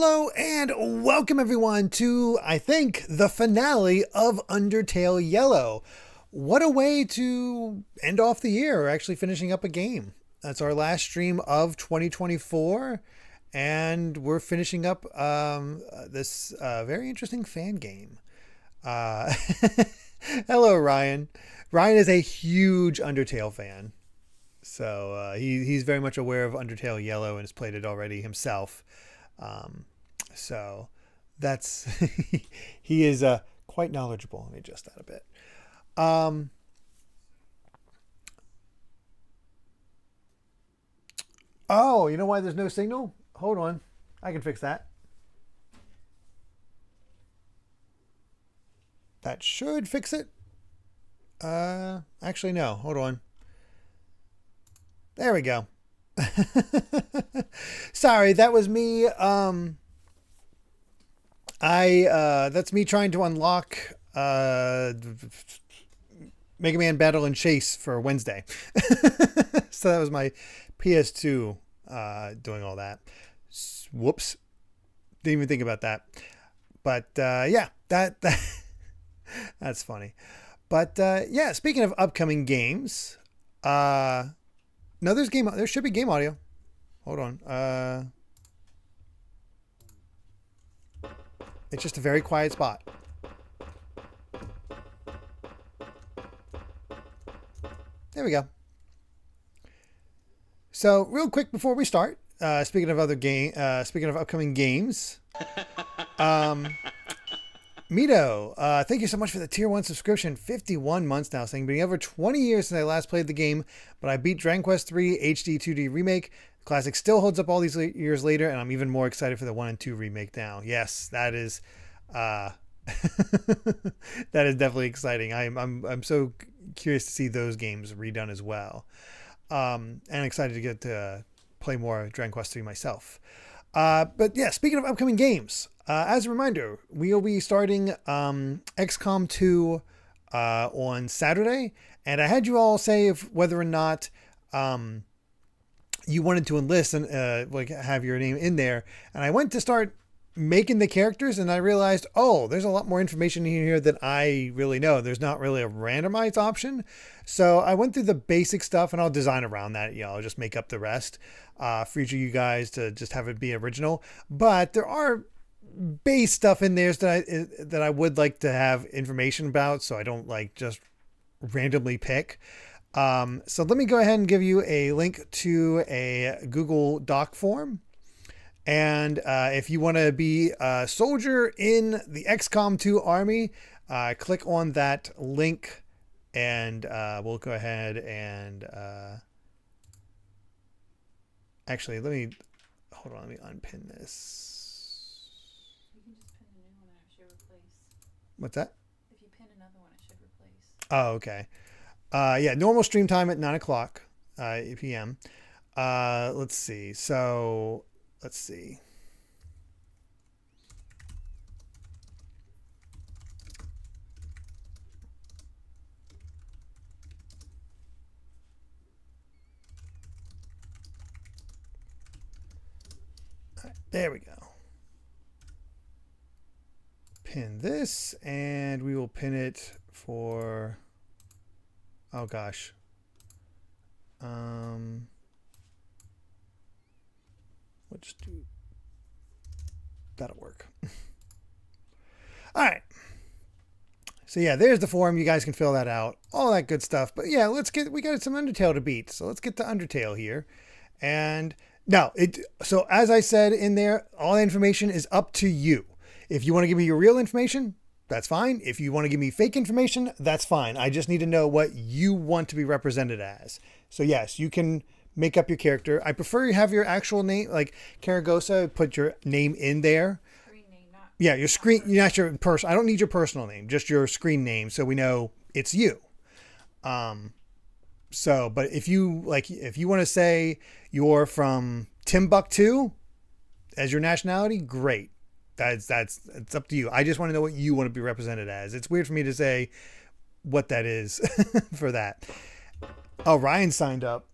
Hello and welcome everyone to, I think, the finale of Undertale Yellow. What a way to end off the year. We're actually finishing up a game. That's our last stream of 2024. And we're finishing up this very interesting fan game. Hello, Ryan. Ryan is a huge Undertale fan. So he's very much aware of Undertale Yellow and has played it already himself. So that's he is quite knowledgeable. Let me adjust that a bit. Oh, you know why there's no signal? Hold on. I can fix that. That should fix it. Actually, no. Hold on. There we go. Sorry, that was me. That's me trying to unlock Mega Man Battle and Chase for Wednesday. So that was my PS2 doing all that. Whoops. Didn't even think about that. But yeah, that's funny. But yeah, speaking of upcoming games, no, there should be game audio. Hold on. It's just a very quiet spot. There we go. So real quick before we start, speaking of upcoming games, Mito, thank you so much for the tier 1 subscription. 51 months now, saying been over 20 years since I last played the game, but I beat Dragon Quest III HD 2D remake. The classic still holds up all these years later, and I'm even more excited for the 1 and 2 remake now. Yes, that is that is definitely exciting. I'm so curious to see those games redone as well. And excited to get to play more Dragon Quest III myself. But yeah, speaking of upcoming games, as a reminder, we will be starting XCOM 2 on Saturday, and I had you all say whether or not you wanted to enlist and like have your name in there. And I went to start making the characters, and I realized, oh, there's a lot more information in here than I really know. There's not really a randomized option. So I went through the basic stuff, and I'll design around that. You know, I'll just make up the rest for each of you guys to just have it be original. But there are base stuff in there that I would like to have information about, so I don't like just randomly pick. So let me go ahead and give you a link to a Google Doc form. And if you want to be a soldier in the XCOM 2 army, click on that link, and we'll go ahead and actually let me unpin this. You can just pin a new one and it should replace. What's that? If you pin another one, it should replace. Oh, okay. Yeah, normal stream time at 9 o'clock p.m. Let's see. So let's see. All right, there we go. Pin this, and we will pin it for, oh gosh. We'll just do, that'll work. All right. So yeah, there's the form. You guys can fill that out. All that good stuff. But yeah, we got some Undertale to beat. So let's get to Undertale here. And now, so as I said in there, all the information is up to you. If you want to give me your real information, that's fine. If you want to give me fake information, that's fine. I just need to know what you want to be represented as. So yes, you can make up your character. I prefer you have your actual name, like Karagosa, put your name in there. Screen name, not. Yeah, your screen, not your person. I don't need your personal name, just your screen name, so we know it's you. So, but if you want to say you're from Timbuktu as your nationality, great. It's up to you. I just want to know what you want to be represented as. It's weird for me to say what that is for that. Oh, Ryan signed up.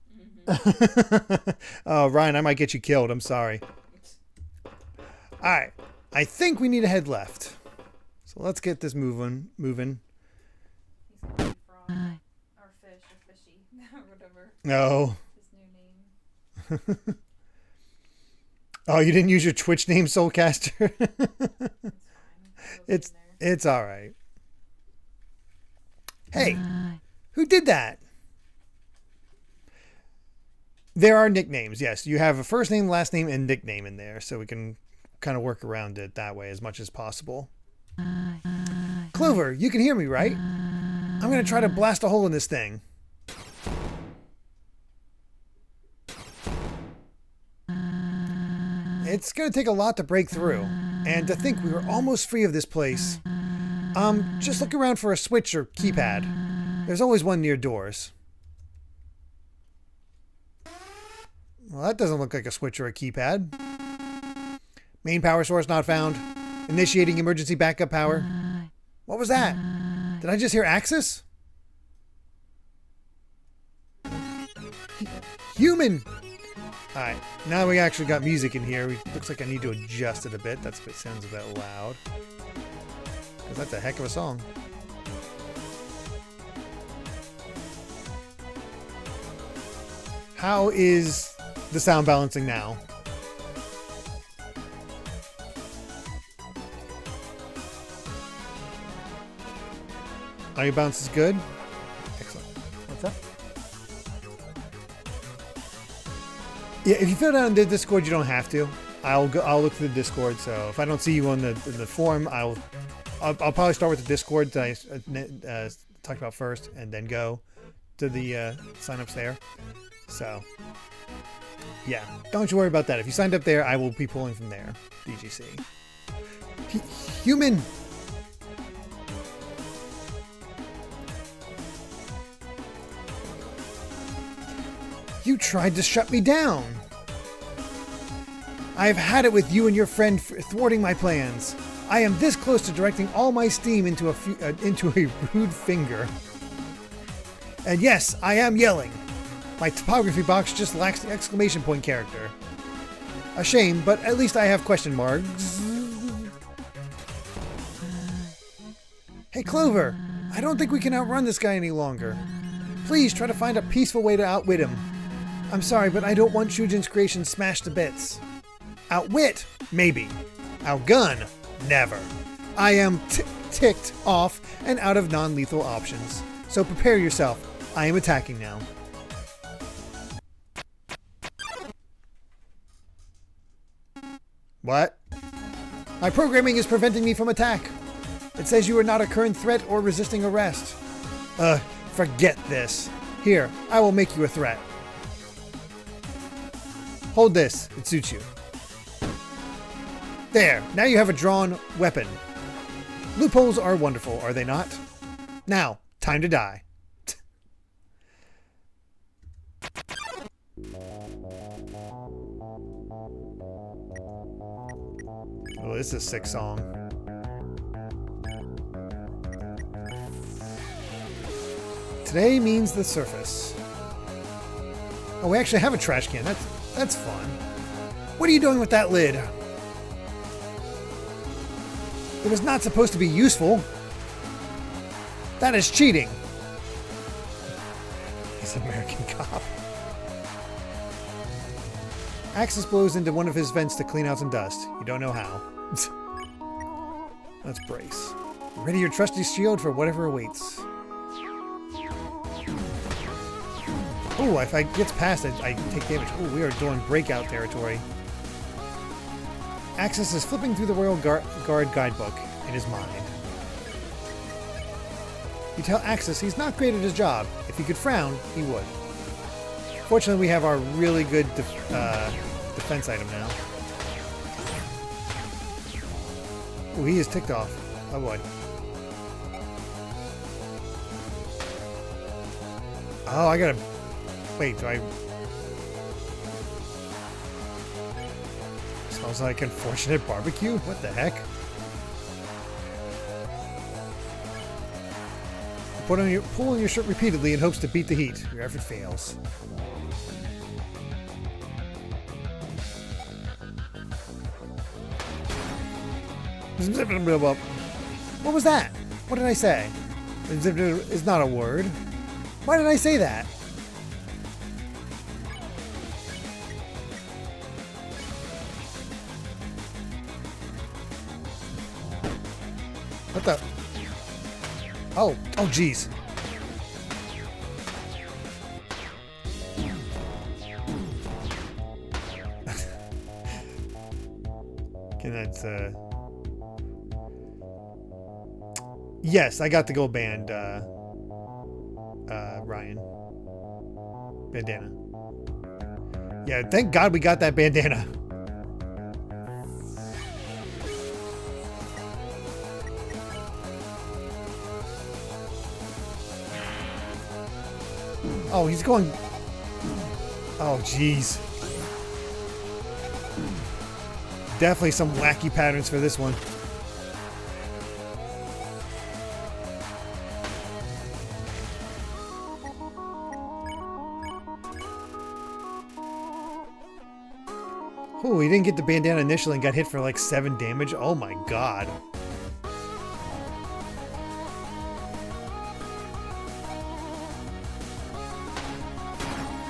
Mm-hmm. Oh, Ryan, I might get you killed. I'm sorry. All right. I think we need to head left. So let's get this moving. He's gonna be frog. Or fish, or fishy. Or whatever. No. His new name. Oh, you didn't use your Twitch name, Soulcaster? It's fine. It's all right. Hey, who did that? There are nicknames, yes. You have a first name, last name, and nickname in there, so we can kind of work around it that way as much as possible. Clover, you can hear me, right? I'm going to try to blast a hole in this thing. It's going to take a lot to break through, and to think we were almost free of this place. Just look around for a switch or keypad. There's always one near doors. Well, that doesn't look like a switch or a keypad. Main power source not found. Initiating emergency backup power. What was that? Did I just hear Axis? Human! Alright, now we actually got music in here. Looks like I need to adjust it a bit. That's what sounds a bit loud. Because that's a heck of a song. How is the sound balancing now? Audio bounce is good. Excellent. What's up? Yeah, if you fill it out in the Discord, you don't have to. I'll look through the Discord. So if I don't see you on the forum, I'll probably start with the Discord that I talked about first, and then go to the signups there. So yeah, don't you worry about that. If you signed up there, I will be pulling from there. DGC. Human. You tried to shut me down. I have had it with you and your friend thwarting my plans. I am this close to directing all my steam into a rude finger. And yes, I am yelling. My topography box just lacks the exclamation point character. A shame, but at least I have question marks. Hey Clover, I don't think we can outrun this guy any longer. Please try to find a peaceful way to outwit him. I'm sorry, but I don't want Shujin's creation smashed to bits. Outwit? Maybe. Outgun? Never. I am ticked off and out of non-lethal options. So prepare yourself. I am attacking now. What? My programming is preventing me from attack. It says you are not a current threat or resisting arrest. Forget this. Here, I will make you a threat. Hold this. It suits you. There. Now you have a drawn weapon. Loopholes are wonderful, are they not? Now, time to die. Oh, this is a sick song. Today means the surface. Oh, we actually have a trash can. That's fun. What are you doing with that lid? It was not supposed to be useful. That is cheating. He's an American cop. Axis blows into one of his vents to clean out some dust. You don't know how. Let's brace. Ready your trusty shield for whatever awaits. Oh, if I gets past it, I take damage. Oh, we are doing breakout territory. Axis is flipping through the Royal Guard guidebook in his mind. You tell Axis he's not great at his job. If he could frown, he would. Fortunately, we have our really good defense item now. Oh, he is ticked off. Oh boy. Oh, I gotta... Wait, do I... Smells like unfortunate barbecue? What the heck? Pull on your shirt repeatedly in hopes to beat the heat. Your effort fails. What was that? What did I say? Is not a word. Why did I say that? What the? Oh, jeez. Okay, that's yes, I got the gold band, Ryan. Bandana. Yeah, thank God we got that bandana. Oh, he's going... Oh, jeez. Definitely some wacky patterns for this one. Oh, he didn't get the bandana initially and got hit for like 7 damage. Oh my god.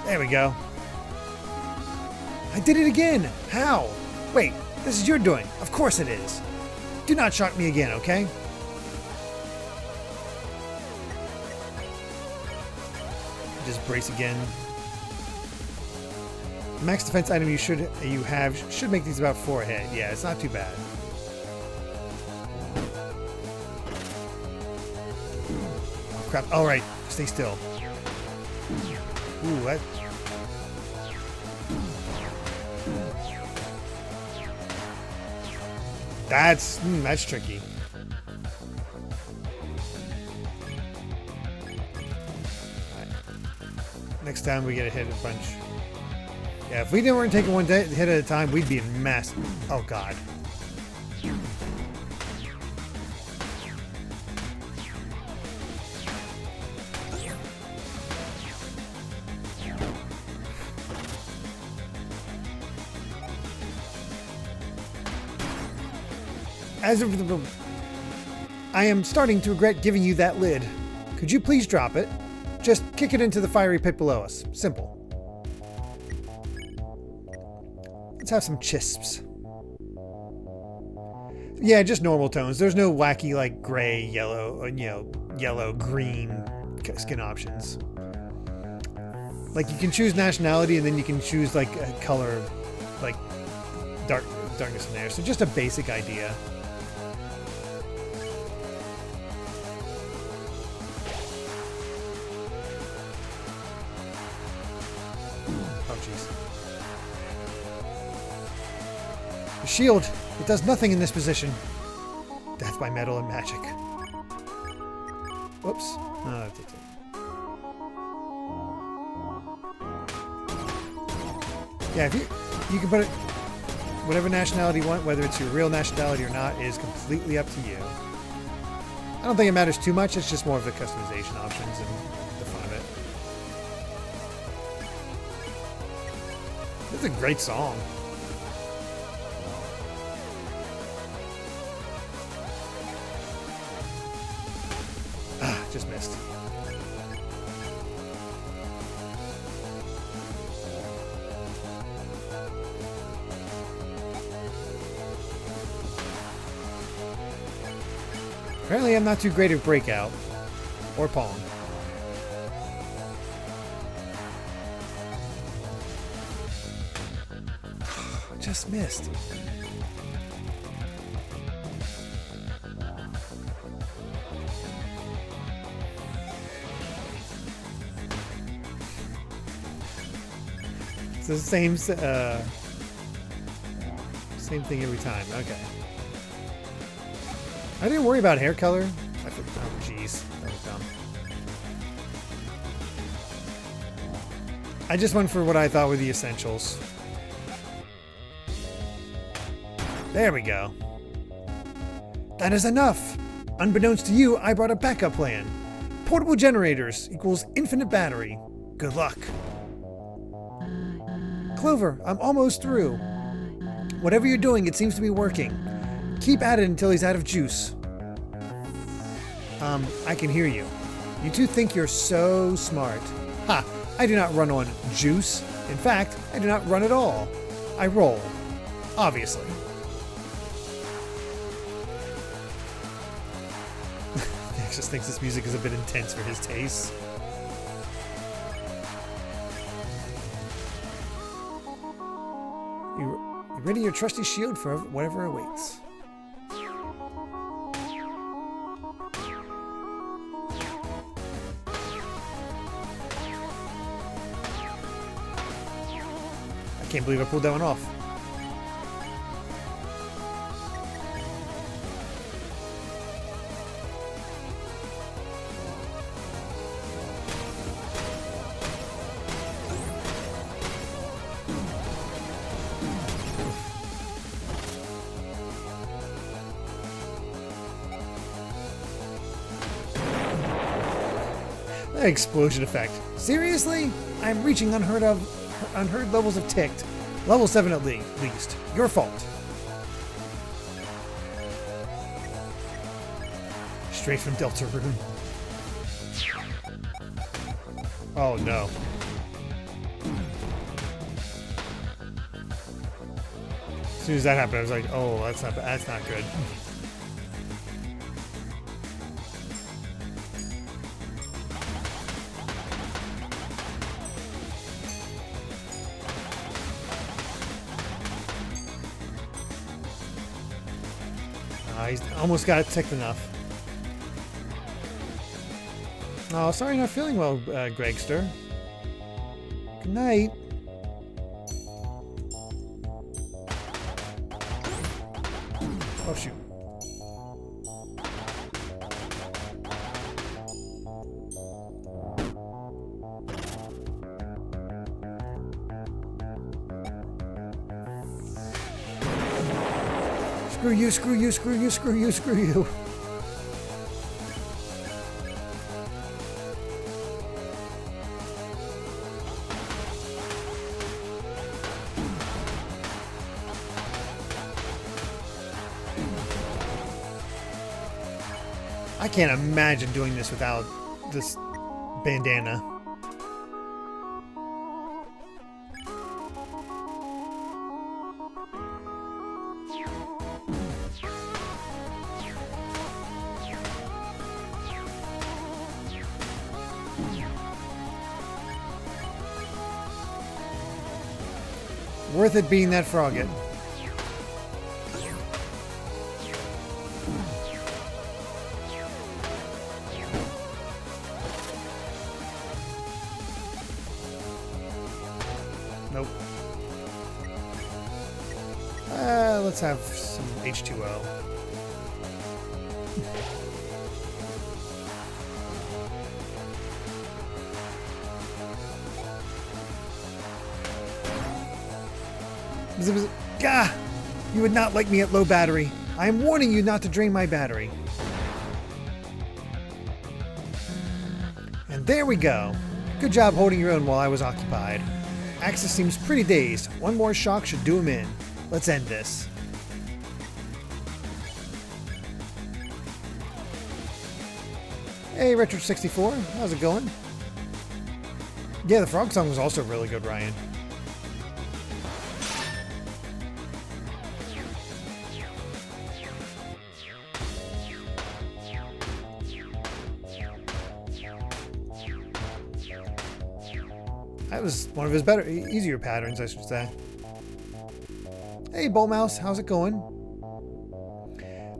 There we go. I did it again! How? Wait, this is your doing. Of course it is. Do not shock me again, okay? Just brace again. Max defense item you should make these about 4 ahead. Yeah, it's not too bad. Oh, crap. All right, stay still. Ooh, that... That's tricky. Right. Next time we get a hit a bunch. Yeah, if we weren't taking one hit at a time, we'd be a mess. Oh god. I am starting to regret giving you that lid. Could you please drop it? Just kick it into the fiery pit below us. Simple. Let's have some chisps. Yeah, just normal tones. There's no wacky like gray, yellow, yellow, green skin options. Like you can choose nationality and then you can choose like a color, like darkness in there. So just a basic idea. Oh, jeez. The shield, it does nothing in this position. Death by metal and magic. Whoops. Oh, that's it. Yeah, if you can put it whatever nationality you want, whether it's your real nationality or not, is completely up to you. I don't think it matters too much, it's just more of the customization options and the fun of it. It's a great song. Ah, just missed. Apparently I'm not too great at Breakout. Or Pong. Just missed. It's the same thing every time. Okay. I didn't worry about hair color. Oh, jeez. That was dumb. I just went for what I thought were the essentials. There we go. That is enough! Unbeknownst to you, I brought a backup plan. Portable generators equals infinite battery. Good luck. Clover, I'm almost through. Whatever you're doing, it seems to be working. Keep at it until he's out of juice. I can hear you. You two think you're so smart. Ha! I do not run on juice. In fact, I do not run at all. I roll. Obviously. Nexus thinks this music is a bit intense for his taste. You ready your trusty shield for whatever awaits. I can't believe I pulled that one off. That explosion effect. Seriously? I'm reaching unheard levels of ticked. Level 7 at least. Your fault. Straight from Deltarune. Oh no. As soon as that happened, I was like, oh, that's not good. He's almost got it ticked enough. Oh, sorry, not feeling well, Gregster. Good night. Oh, shoot. Screw you, screw you, screw you, screw you, screw you. I can't imagine doing this without this bandana. Worth it being that frogget. Nope. Let's have some H2O. Gah! You would not like me at low battery. I am warning you not to drain my battery. And there we go. Good job holding your own while I was occupied. Axis seems pretty dazed. One more shock should do him in. Let's end this. Hey, Retro64. How's it going? Yeah, the frog song was also really good, Ryan. That was one of his easier patterns, I should say. Hey, Bull Mouse, how's it going?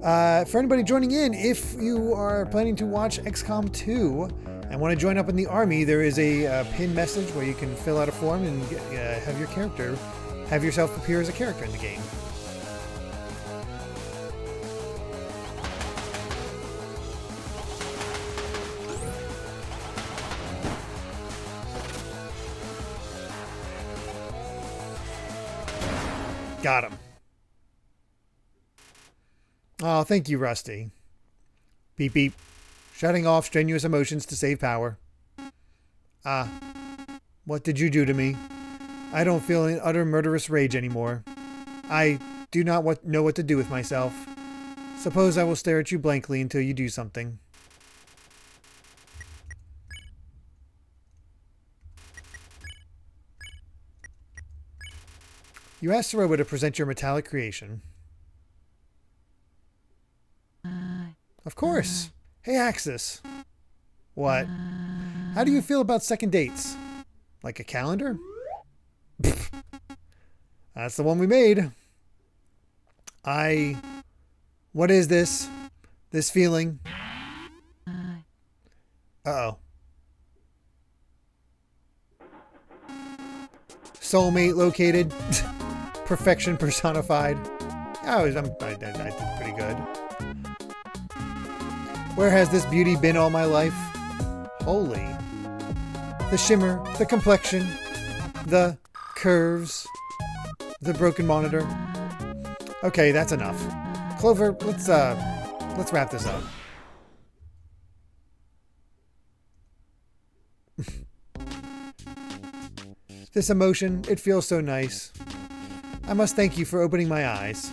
For anybody joining in, if you are planning to watch XCOM 2 and want to join up in the army, there is a pinned message where you can fill out a form and have yourself appear as a character in the game. Got him. Oh, thank you, Rusty. Beep, beep. Shutting off strenuous emotions to save power. Ah, what did you do to me? I don't feel in utter murderous rage anymore. I do not know what to do with myself. Suppose I will stare at you blankly until you do something. You asked Ceroba to present your metallic creation. Of course. Hey, Axis. What? How do you feel about second dates? Like a calendar? That's the one we made. What is this? This feeling? Uh-oh. Soulmate located. Perfection personified. I did pretty good. Where has this beauty been all my life? Holy. The shimmer, the complexion, the curves, the broken monitor. Okay, that's enough. Clover, let's wrap this up. This emotion, it feels so nice. I must thank you for opening my eyes.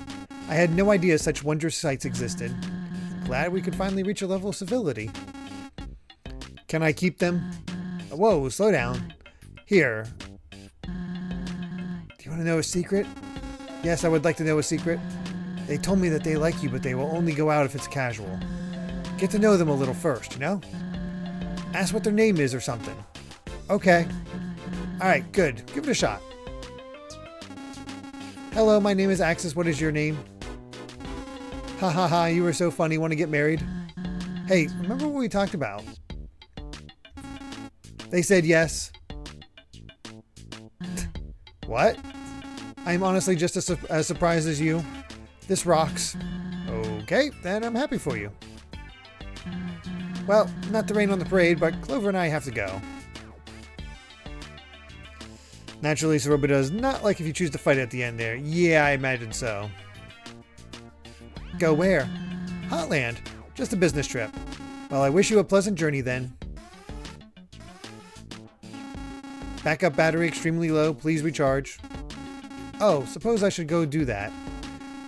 I had no idea such wondrous sights existed. Glad we could finally reach a level of civility. Can I keep them? Whoa, slow down. Here. Do you want to know a secret? Yes, I would like to know a secret. They told me that they like you, but they will only go out if it's casual. Get to know them a little first, you know? Ask what their name is or something. Okay. Alright, good. Give it a shot. Hello, my name is Axis. What is your name? Ha ha ha, you were so funny. Want to get married? Hey, remember what we talked about? They said yes. What? I'm honestly just as surprised as you. This rocks. Okay, then I'm happy for you. Well, not to rain on the parade, but Clover and I have to go. Naturally, Ceroba does not like if you choose to fight at the end there. Yeah, I imagine so. Go where? HotLand. Just a business trip. Well, I wish you a pleasant journey then. Backup battery extremely low. Please recharge. Oh, suppose I should go do that.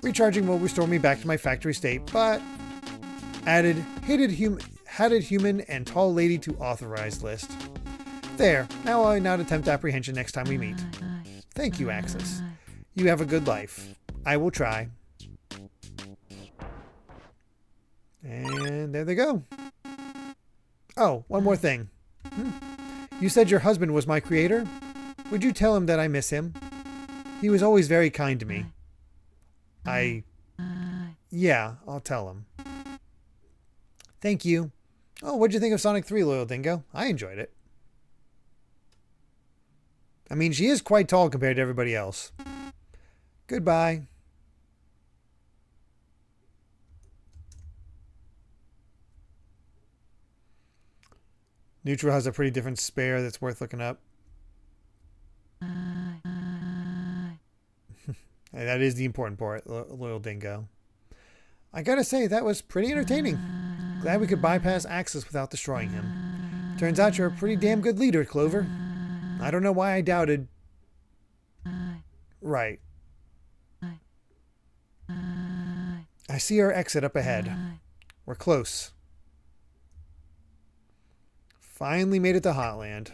Recharging will restore me back to my factory state, but... Added hated human and tall lady to authorized list. There, now I not attempt apprehension next time we meet. Thank you, Axis. You have a good life. I will try. And there they go. Oh, one more thing. You said your husband was my creator? Would you tell him that I miss him? He was always very kind to me. Yeah, I'll tell him. Thank you. Oh, what'd you think of Sonic 3, Loyal Dingo? I enjoyed it. I mean, she is quite tall compared to everybody else. Goodbye. Neutral has a pretty different spare that's worth looking up. That is the important part, Loyal Dingo. I gotta say, that was pretty entertaining. Glad we could bypass Axis without destroying him. Turns out you're a pretty damn good leader, Clover. I don't know why I doubted. Right. I see our exit up ahead. We're close. Finally made it to HotLand.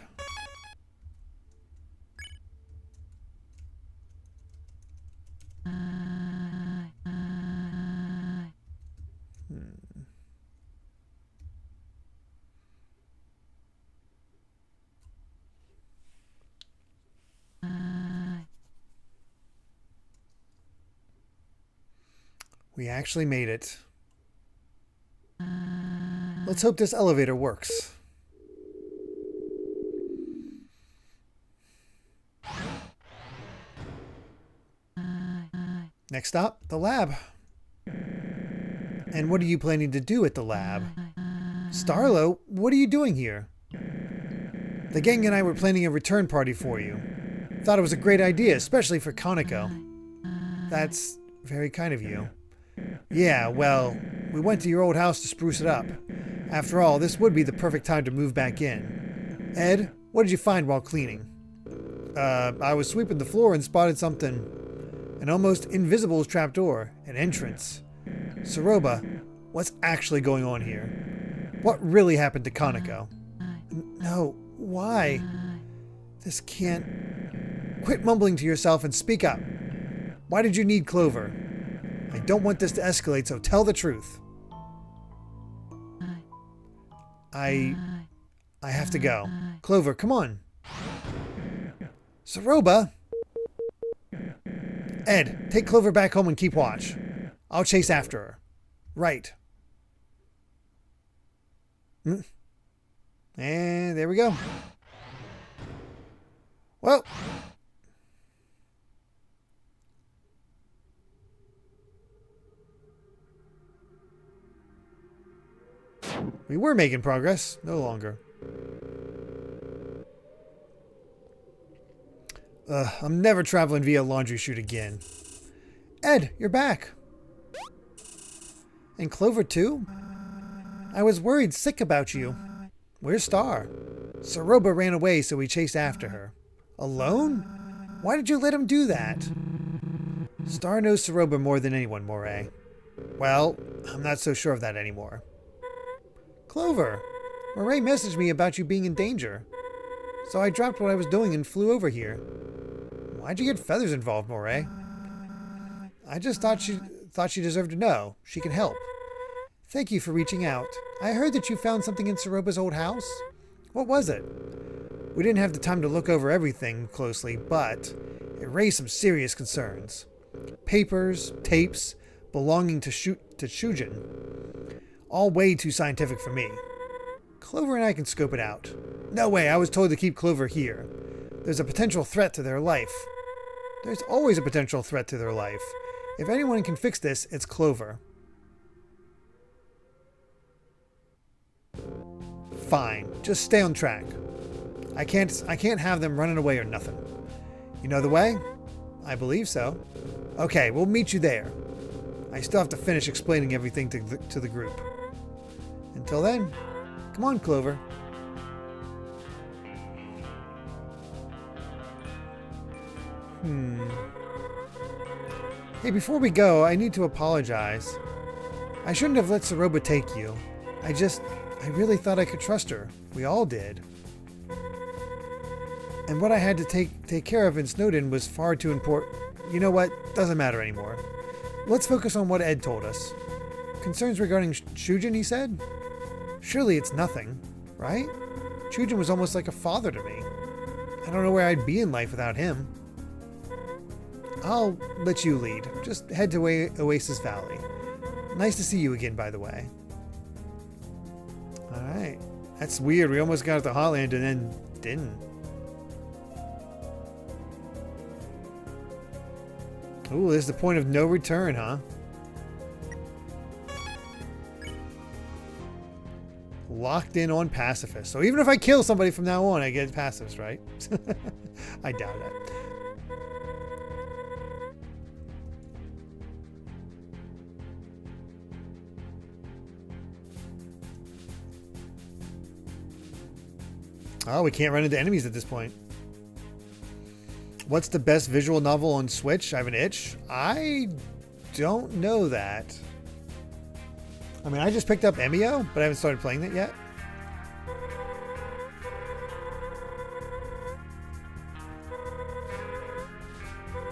We actually made it. Let's hope this elevator works. Next stop, the lab. And what are you planning to do at the lab? Starlo, what are you doing here? The gang and I were planning a return party for you. Thought it was a great idea, especially for Kaneko. That's very kind of you. Yeah, well, we went to your old house to spruce it up. After all, this would be the perfect time to move back in. Ed, what did you find while cleaning? I was sweeping the floor and spotted something. An almost invisible trapdoor. An entrance. Ceroba, what's actually going on here? What really happened to Kaneko? No, why? This can't... Quit mumbling to yourself and speak up. Why did you need Clover? I don't want this to escalate, so tell the truth. I have to go. Clover, come on. Ceroba? Ed, take Clover back home and keep watch. I'll chase after her. Right. And there we go. Well. We were making progress. No longer. I'm never traveling via laundry chute again. Ed, you're back. And Clover too? I was worried sick about you. Where's Star? Ceroba ran away, so we chased after her. Alone? Why did you let him do that? Star knows Ceroba more than anyone, Moray. Well, I'm not so sure of that anymore. Clover, Moray messaged me about you being in danger. So I dropped what I was doing and flew over here. Why'd you get feathers involved, Moray? I just thought she deserved to know. She can help. Thank you for reaching out. I heard that you found something in Ceroba's old house. What was it? We didn't have the time to look over everything closely, but it raised some serious concerns. Papers, tapes, belonging to Shujin. All way too scientific for me. Clover and I can scope it out. No way, I was told to keep Clover here. There's a potential threat to their life. There's always a potential threat to their life. If anyone can fix this, it's Clover. Fine, just stay on track. I can't have them running away or nothing. You know the way? I believe so. Okay, we'll meet you there. I still have to finish explaining everything to the group. Until then, come on, Clover. Hey, before we go, I need to apologize. I shouldn't have let Ceroba take you. I really thought I could trust her. We all did. And what I had to take care of in Snowden was far too important. You know what? Doesn't matter anymore. Let's focus on what Ed told us. Concerns regarding Shujin, he said? Surely it's nothing, right? Shujin was almost like a father to me. I don't know where I'd be in life without him. I'll let you lead. Just head to Oasis Valley. Nice to see you again, by the way. Alright. That's weird. We almost got to HotLand and then didn't. Ooh, this is the point of no return, huh? Locked in on pacifist. So even if I kill somebody from now on, I get pacifist, right? I doubt it. Oh, we can't run into enemies at this point. What's the best visual novel on Switch? I have an itch. I don't know that. I mean, I just picked up Emio, but I haven't started playing it yet.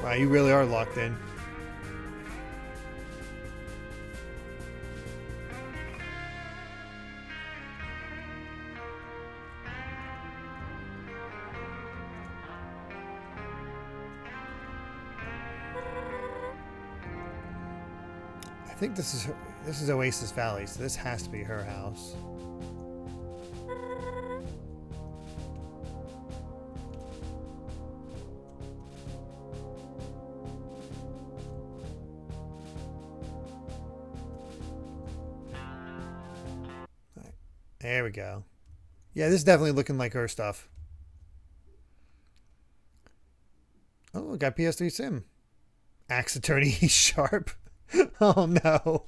Wow, you really are locked in. I think this is Oasis Valley, so this has to be her house. Right. There we go. Yeah, this is definitely looking like her stuff. Oh, got PS3 Sim. Axe Attorney Sharp. Oh no.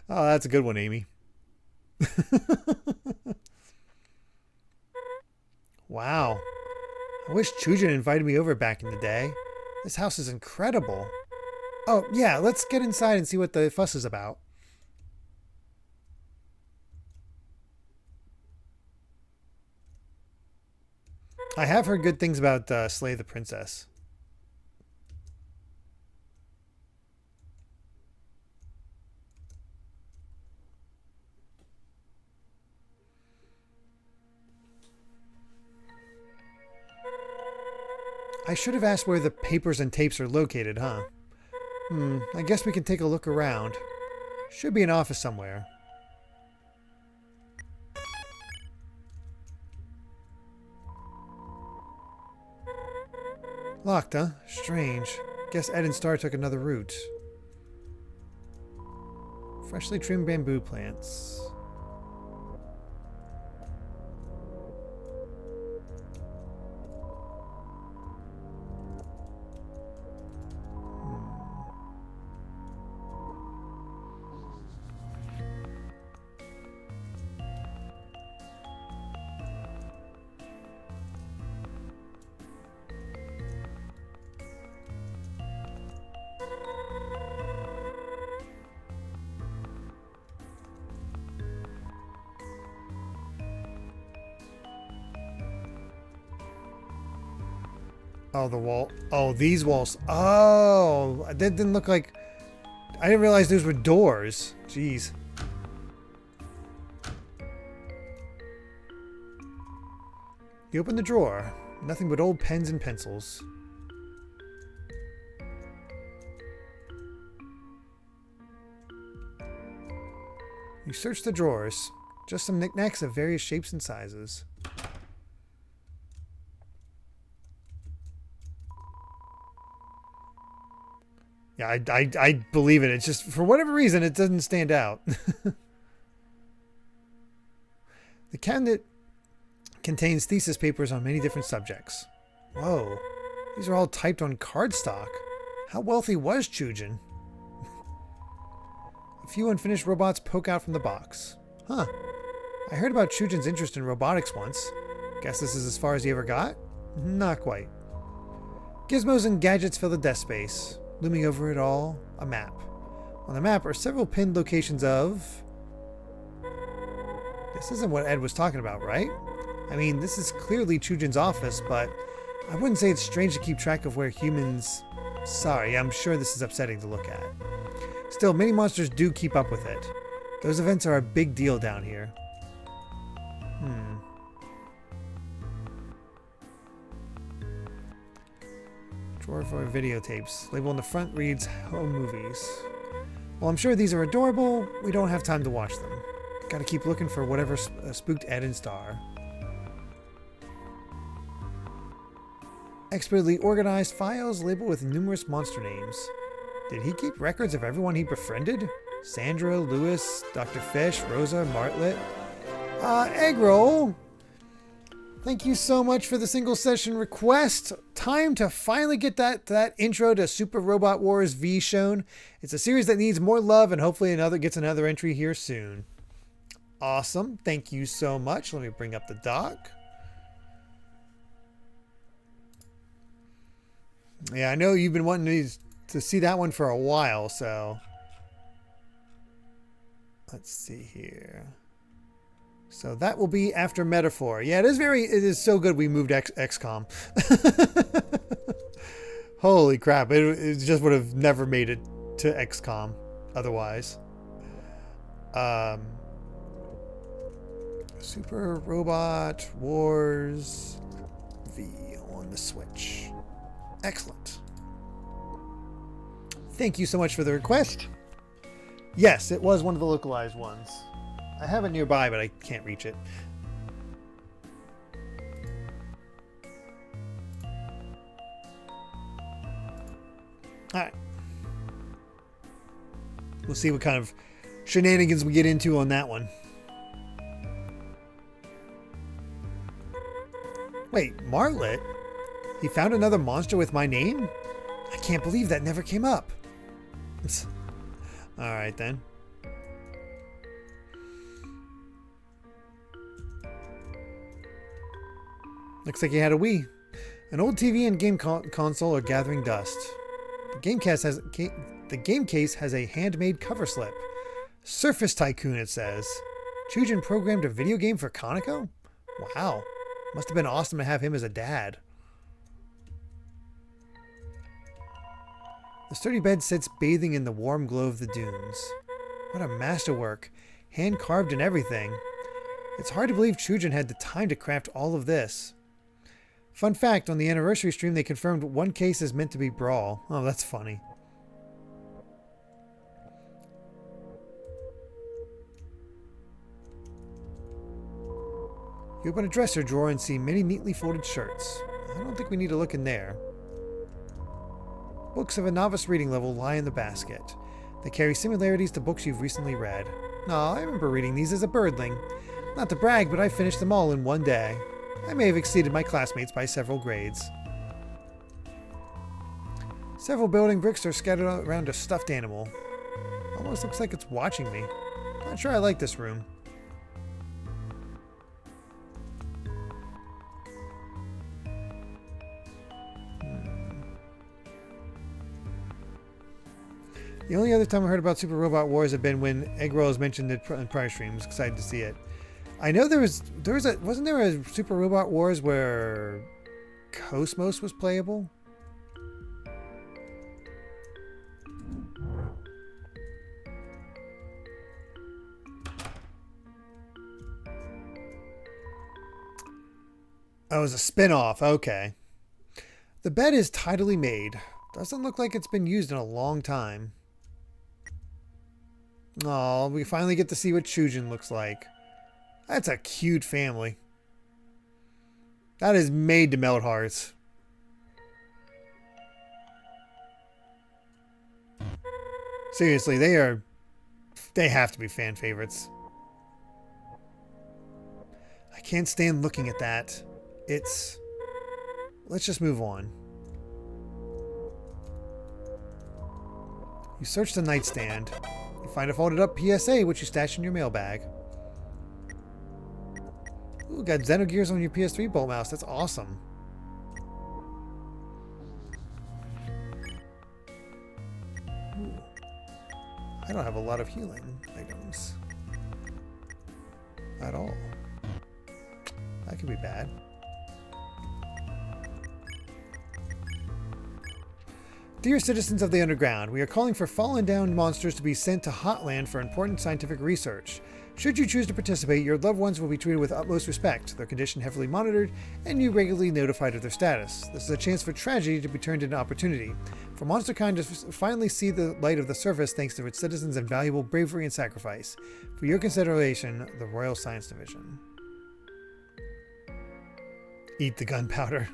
Oh, that's a good one, Amy. Wow. I wish Chujin invited me over back in the day. This house is incredible. Oh, yeah, let's get inside and see what the fuss is about. I have heard good things about Slay the Princess. I should have asked where the papers and tapes are located, huh? I guess we can take a look around. Should be an office somewhere. Locked, huh? Strange. Guess Ed and Star took another route. Freshly trimmed bamboo plants. Oh, the wall. Oh, these walls. Oh, that didn't look like... I didn't realize those were doors. Jeez. You open the drawer. Nothing but old pens and pencils. You search the drawers. Just some knickknacks of various shapes and sizes. Yeah, I believe it. It's just, for whatever reason, it doesn't stand out. The cabinet contains thesis papers on many different subjects. Whoa, these are all typed on cardstock. How wealthy was Chujin? A few unfinished robots poke out from the box. Huh. I heard about Chujin's interest in robotics once. Guess this is as far as he ever got? Not quite. Gizmos and gadgets fill the desk space. Looming over it all, a map. On the map are several pinned locations of... This isn't what Ed was talking about, right? I mean, this is clearly Chujin's office, but I wouldn't say it's strange to keep track of where humans... Sorry, I'm sure this is upsetting to look at. Still, many monsters do keep up with it. Those events are a big deal down here. Drawer for videotapes. Label on the front reads Home Movies. Well, I'm sure these are adorable. We don't have time to watch them. Gotta keep looking for whatever spooked Ed and Star. Expertly organized files labeled with numerous monster names. Did he keep records of everyone he befriended? Sandra, Lewis, Dr. Fish, Rosa, Martlet. Egg roll! Thank you so much for the single session request. Time to finally get that intro to Super Robot Wars V shown. It's a series that needs more love and hopefully gets another entry here soon. Awesome. Thank you so much. Let me bring up the doc. Yeah, I know you've been wanting to see that one for a while, so let's see here. So that will be after Metaphor. Yeah, it is so good we moved XCOM. Holy crap. It just would have never made it to XCOM otherwise. Super Robot Wars V on the Switch. Excellent. Thank you so much for the request. Yes, it was one of the localized ones. I have it nearby, but I can't reach it. Alright. We'll see what kind of shenanigans we get into on that one. Wait, Martlet? He found another monster with my name? I can't believe that never came up. Alright then. Looks like he had a Wii. An old TV and game console are gathering dust. The The game case has a handmade cover slip. Surface Tycoon, it says. Chujin programmed a video game for Kaneko? Wow. Must have been awesome to have him as a dad. The sturdy bed sits bathing in the warm glow of the dunes. What a masterwork. Hand carved and everything. It's hard to believe Chujin had the time to craft all of this. Fun fact, on the anniversary stream they confirmed one case is meant to be Brawl. Oh, that's funny. You open a dresser drawer and see many neatly folded shirts. I don't think we need to look in there. Books of a novice reading level lie in the basket. They carry similarities to books you've recently read. Aw, I remember reading these as a birdling. Not to brag, but I finished them all in one day. I may have exceeded my classmates by several grades. Several building bricks are scattered around a stuffed animal. Almost looks like it's watching me. Not sure I like this room. The only other time I heard about Super Robot Wars had been when Egg Rolls mentioned it in prior streams. Excited to see it. I know wasn't there a Super Robot Wars where Cosmos was playable? Oh, it was a spin-off. Okay. The bed is tidily made. Doesn't look like it's been used in a long time. Oh, we finally get to see what Chujin looks like. That's a cute family. That is made to melt hearts. Seriously, they have to be fan favorites. I can't stand looking at that. Let's just move on. You search the nightstand. You find a folded up PSA which you stash in your mailbag. Ooh, got Xenogears on your PS3 bolt mouse. That's awesome. Ooh. I don't have a lot of healing items. At all. That could be bad. Dear citizens of the Underground, we are calling for fallen down monsters to be sent to HotLand for important scientific research. Should you choose to participate, your loved ones will be treated with utmost respect, their condition heavily monitored, and you regularly notified of their status. This is a chance for tragedy to be turned into opportunity, for monsterkind to finally see the light of the surface thanks to its citizens' invaluable bravery and sacrifice. For your consideration, the Royal Science Division. Eat the gunpowder.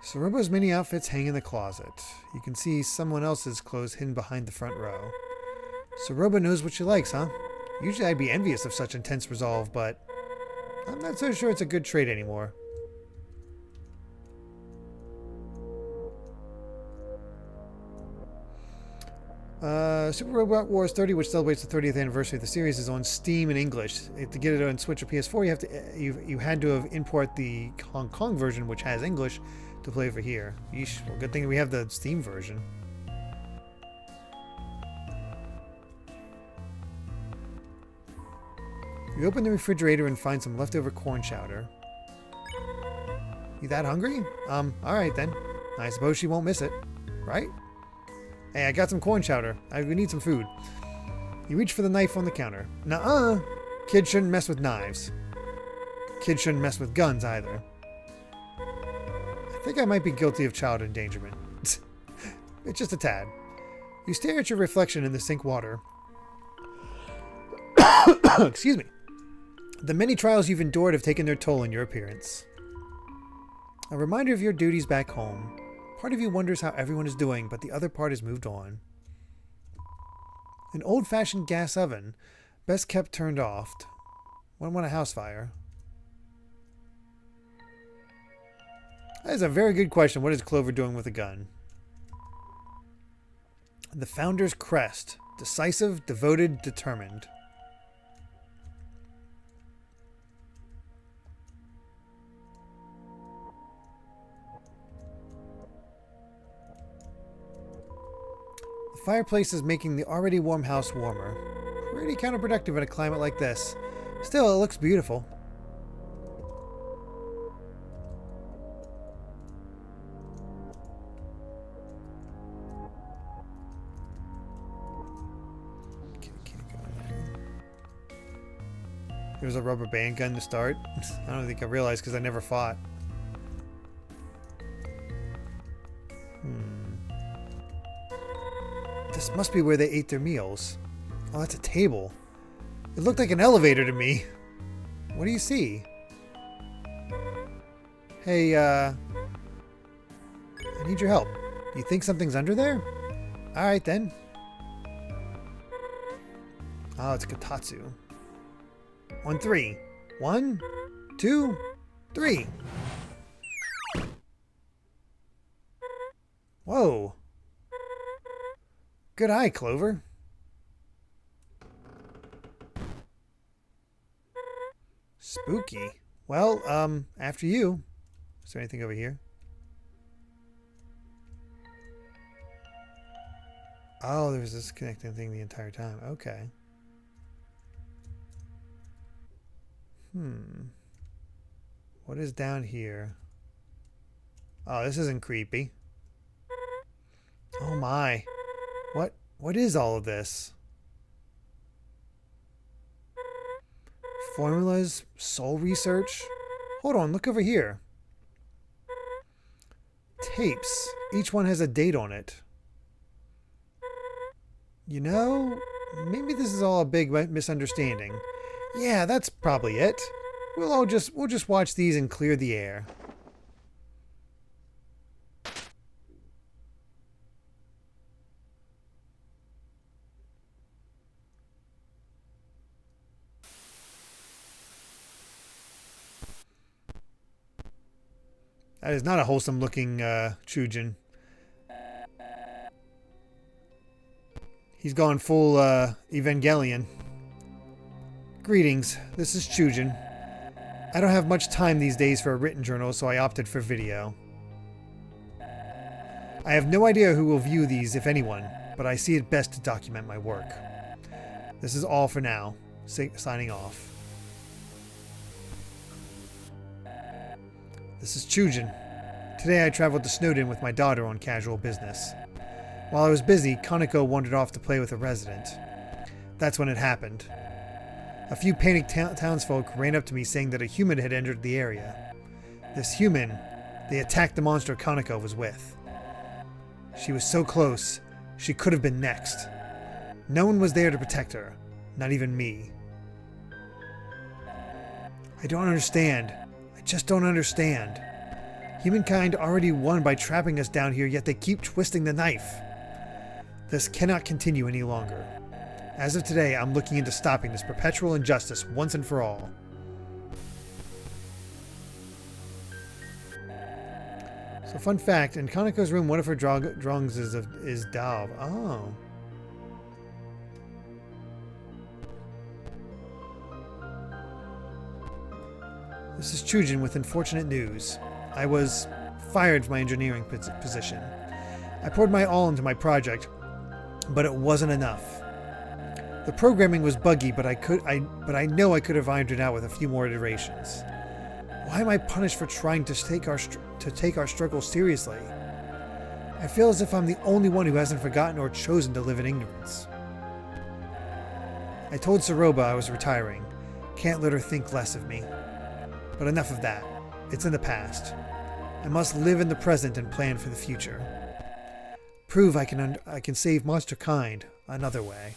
Ceroba's mini outfits hang in the closet. You can see someone else's clothes hidden behind the front row. Ceroba knows what she likes, huh? Usually I'd be envious of such intense resolve, but I'm not so sure it's a good trait anymore. Super Robot Wars 30, which celebrates the 30th anniversary of the series, is on Steam in English. To get it on Switch or PS4, you had to have import the Hong Kong version, which has English, to play for here. Yeesh. Well, good thing we have the Steam version. You open the refrigerator and find some leftover corn chowder. You that hungry? Alright then. I suppose she won't miss it. Right? Hey, I got some corn chowder. We need some food. You reach for the knife on the counter. Nuh-uh. Kids shouldn't mess with knives. Kids shouldn't mess with guns either. I think I might be guilty of child endangerment. It's just a tad. You stare at your reflection in the sink water. Excuse me. The many trials you've endured have taken their toll on your appearance. A reminder of your duties back home. Part of you wonders how everyone is doing, but the other part has moved on. An old-fashioned gas oven, best kept turned off. Wouldn't want a house fire. That is a very good question. What is Clover doing with a gun? The Founder's Crest. Decisive, devoted, determined. The fireplace is making the already warm house warmer. Pretty counterproductive in a climate like this. Still, it looks beautiful. There's a rubber band gun to start. I don't think I realized because I never fought. This must be where they ate their meals. Oh, that's a table. It looked like an elevator to me. What do you see? Hey, I need your help. Do you think something's under there? Alright then. Oh, it's Kotatsu. On 3. 1, 2, 3. Whoa. Good eye, Clover. Spooky. Well, after you. Is there anything over here? Oh, there was this connecting thing the entire time. Okay. What is down here? Oh, this isn't creepy. Oh my. What is all of this? Formulas? Soul research? Hold on, look over here. Tapes. Each one has a date on it. You know, maybe this is all a big misunderstanding. Yeah, that's probably it. We'll just watch these and clear the air. That is not a wholesome looking Chujin. He's gone full Evangelion. Greetings, this is Chujin. I don't have much time these days for a written journal, so I opted for video. I have no idea who will view these, if anyone, but I see it best to document my work. This is all for now. Signing off. This is Chujin. Today I traveled to Snowden with my daughter on casual business. While I was busy, Kaneko wandered off to play with a resident. That's when it happened. A few panicked townsfolk ran up to me saying that a human had entered the area. This human, they attacked the monster Kaneko was with. She was so close, she could have been next. No one was there to protect her, not even me. I don't understand. I just don't understand. Humankind already won by trapping us down here, yet they keep twisting the knife. This cannot continue any longer. As of today, I'm looking into stopping this perpetual injustice once and for all. So, fun fact, in Kaneko's room, one of her drawings is Dalv. Oh. This is Chujin with unfortunate news. I was fired from my engineering position. I poured my all into my project, but it wasn't enough. The programming was buggy, but I know I could have ironed it out with a few more iterations. Why am I punished for trying to take our struggle seriously? I feel as if I'm the only one who hasn't forgotten or chosen to live in ignorance. I told Ceroba I was retiring. Can't let her think less of me. But enough of that. It's in the past. I must live in the present and plan for the future. Prove I can save monster kind another way.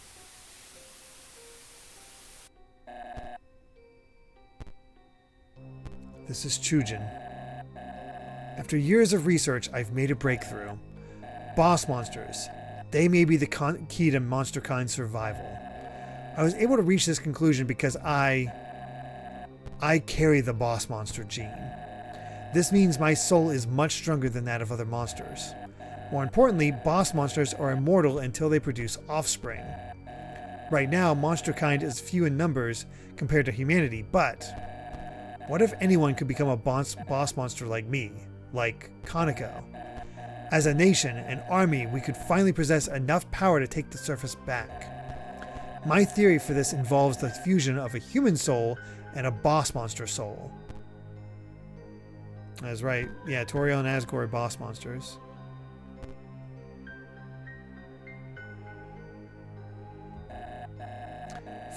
This is Chujin. After years of research, I've made a breakthrough. Boss monsters. They may be the key to monster kind survival. I was able to reach this conclusion because I carry the boss monster gene. This means my soul is much stronger than that of other monsters. More importantly, boss monsters are immortal until they produce offspring. Right now, monster kind is few in numbers compared to humanity, but what if anyone could become a boss monster like me, like Kaneko? As a nation, an army, we could finally possess enough power to take the surface back. My theory for this involves the fusion of a human soul and a boss monster soul. That's right. Yeah, Toriel and Asgore are boss monsters.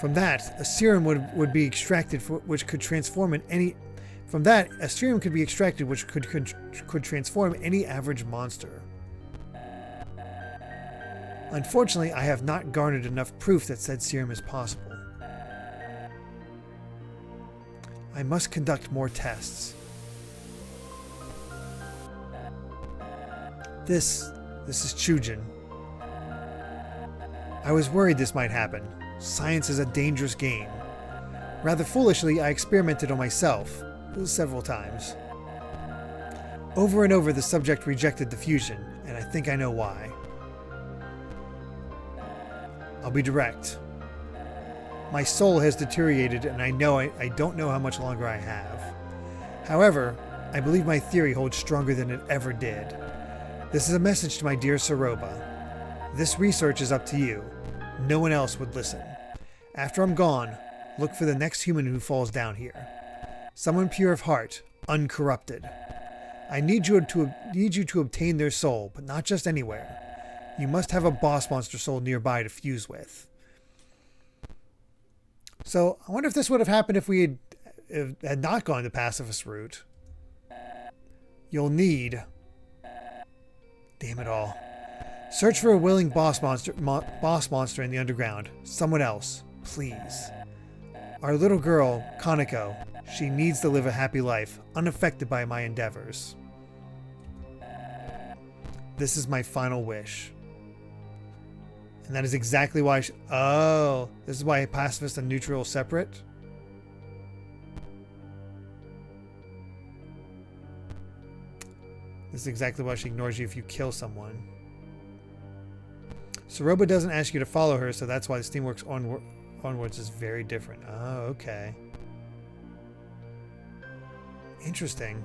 From that, a serum would be extracted which could transform any. From that, a serum could be extracted which could transform any average monster. Unfortunately, I have not garnered enough proof that said serum is possible. I must conduct more tests. This is Chujin. I was worried this might happen. Science is a dangerous game. Rather foolishly, I experimented on myself several times. Over and over, the subject rejected the fusion, and I think I know why. I'll be direct. My soul has deteriorated, and I don't know how much longer I have. However, I believe my theory holds stronger than it ever did. This is a message to my dear Ceroba. This research is up to you. No one else would listen. After I'm gone, look for the next human who falls down here. Someone pure of heart, uncorrupted. I need you to obtain their soul, but not just anywhere. You must have a boss monster soul nearby to fuse with. So, I wonder if this would have happened if we had not gone the pacifist route. You'll need... Damn it all. Search for a willing boss monster in the underground. Someone else, please. Our little girl, Kaneko, she needs to live a happy life, unaffected by my endeavors. This is my final wish. And that is exactly why oh, this is why pacifist and neutral are separate? This is exactly why she ignores you if you kill someone. Ceroba doesn't ask you to follow her, so that's why the SteamWorks onwards is very different. Oh, okay. Interesting.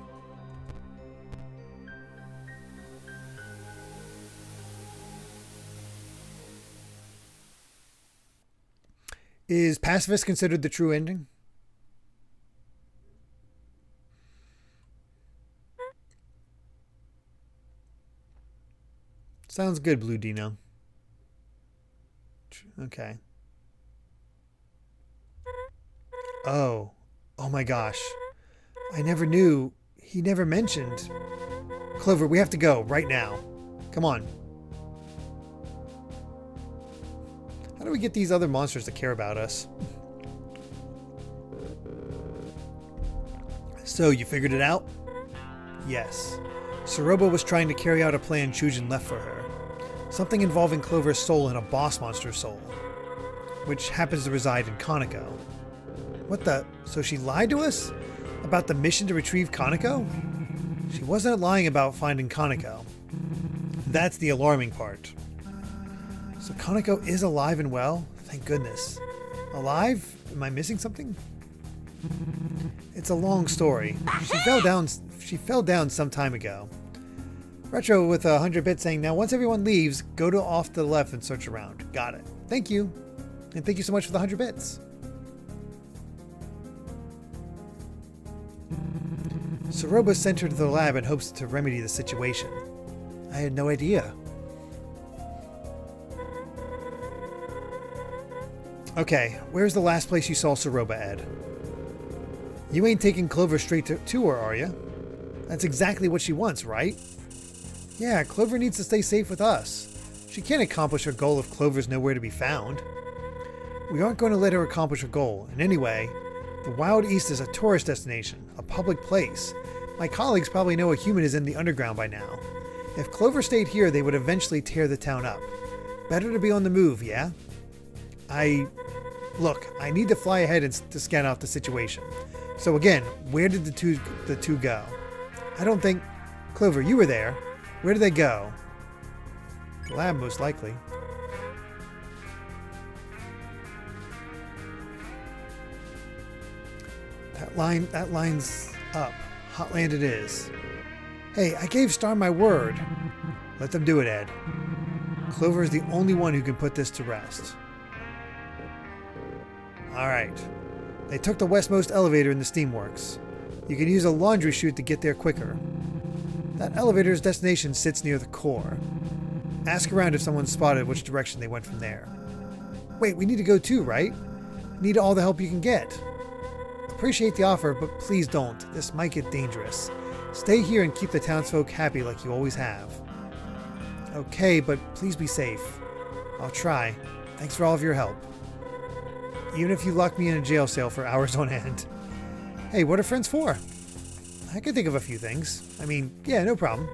Is pacifist considered the true ending? Sounds good, Blue Dino. Okay. Oh. Oh my gosh. I never knew. He never mentioned. Clover, we have to go right now. Come on. How do we get these other monsters to care about us? So, you figured it out? Yes. Ceroba was trying to carry out a plan Chujin left for her. Something involving Clover's soul and a boss monster soul, which happens to reside in Kaneko. What the? So she lied to us? About the mission to retrieve Kaneko? She wasn't lying about finding Kaneko. That's the alarming part. So Kaneko is alive and well? Thank goodness. Alive? Am I missing something? It's a long story. She fell down some time ago. Retro with 100 bits saying, now once everyone leaves, go to off to the left and search around. Got it. Thank you. And thank you so much for the 100 bits. Ceroba sent her to the lab in hopes to remedy the situation. I had no idea. Okay, where's the last place you saw Ceroba, Ed? You ain't taking Clover straight to her, are you? That's exactly what she wants, right? Yeah, Clover needs to stay safe with us. She can't accomplish her goal if Clover's nowhere to be found. We aren't going to let her accomplish her goal, and anyway, the Wild East is a tourist destination, a public place. My colleagues probably know a human is in the underground by now. If Clover stayed here, they would eventually tear the town up. Better to be on the move, yeah? Look, I need to fly ahead to scan out the situation. So again, where did the two go? I don't think... Clover, you were there. Where did they go? The lab, most likely. That line's up. HotLand it is. Hey, I gave Star my word. Let them do it, Ed. Clover is the only one who can put this to rest. Alright. They took the westmost elevator in the SteamWorks. You can use a laundry chute to get there quicker. That elevator's destination sits near the core. Ask around if someone spotted which direction they went from there. Wait, we need to go too, right? Need all the help you can get. Appreciate the offer, but please don't. This might get dangerous. Stay here and keep the townsfolk happy like you always have. Okay, but please be safe. I'll try. Thanks for all of your help. Even if you lock me in a jail cell for hours on end. Hey, what are friends for? I can think of a few things. I mean, yeah, no problem.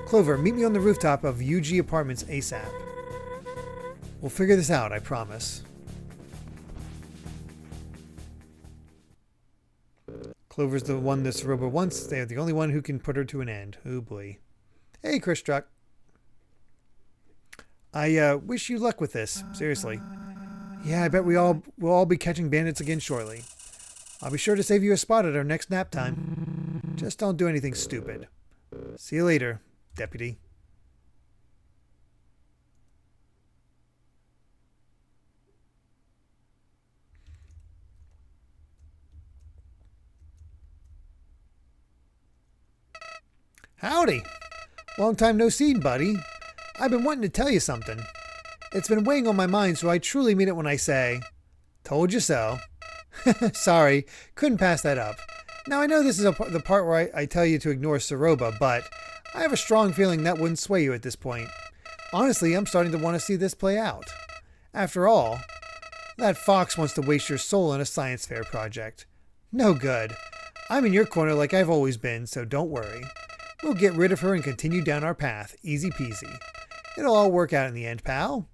Clover, meet me on the rooftop of UG Apartments ASAP. We'll figure this out, I promise. Clover's the one that Ceroba wants. They're the only one who can put her to an end. Oh boy. Hey, Chris Struck. I wish you luck with this. Seriously. Yeah, I bet we'll all be catching bandits again shortly. I'll be sure to save you a spot at our next nap time. Just don't do anything stupid. See you later, Deputy. Howdy. Long time no see, buddy. I've been wanting to tell you something. It's been weighing on my mind, so I truly mean it when I say, told you so. Sorry, couldn't pass that up. Now I know this is the part where I tell you to ignore Ceroba, but I have a strong feeling that wouldn't sway you at this point. Honestly, I'm starting to want to see this play out. After all, that fox wants to waste your soul on a science fair project. No good. I'm in your corner like I've always been, so don't worry. We'll get rid of her and continue down our path, easy peasy. It'll all work out in the end, pal.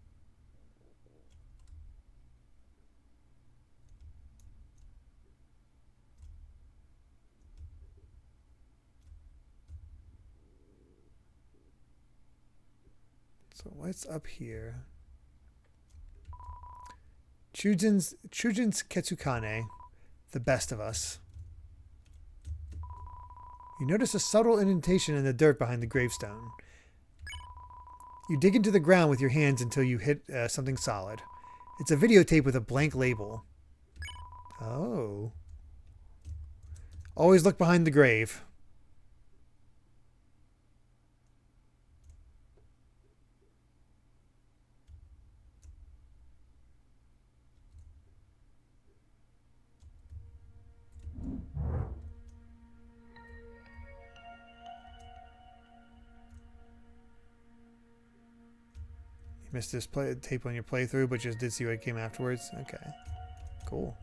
So what's up here? Chujin's Ketsukane, the best of us. You notice a subtle indentation in the dirt behind the gravestone. You dig into the ground with your hands until you hit something solid. It's a videotape with a blank label. Oh. Always look behind the grave. Missed this tape on your playthrough, but just did see what came afterwards. Okay, cool.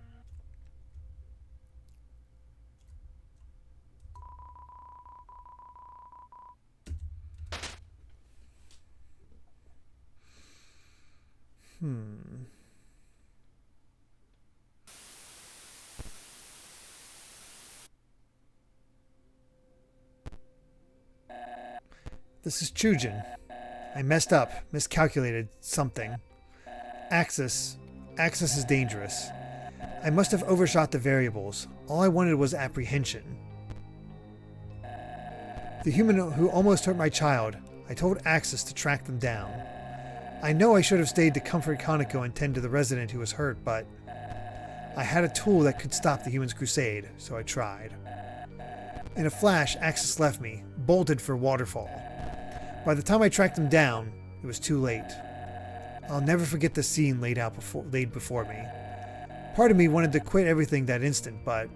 This is Chujin. I messed up, miscalculated something. Axis is dangerous. I must have overshot the variables. All I wanted was apprehension. The human who almost hurt my child, I told Axis to track them down. I know I should have stayed to comfort Kaneko and tend to the resident who was hurt, but I had a tool that could stop the human's crusade, so I tried. In a flash, Axis left me, bolted for Waterfall. By the time I tracked him down, it was too late. I'll never forget the scene laid before me. Part of me wanted to quit everything that instant, but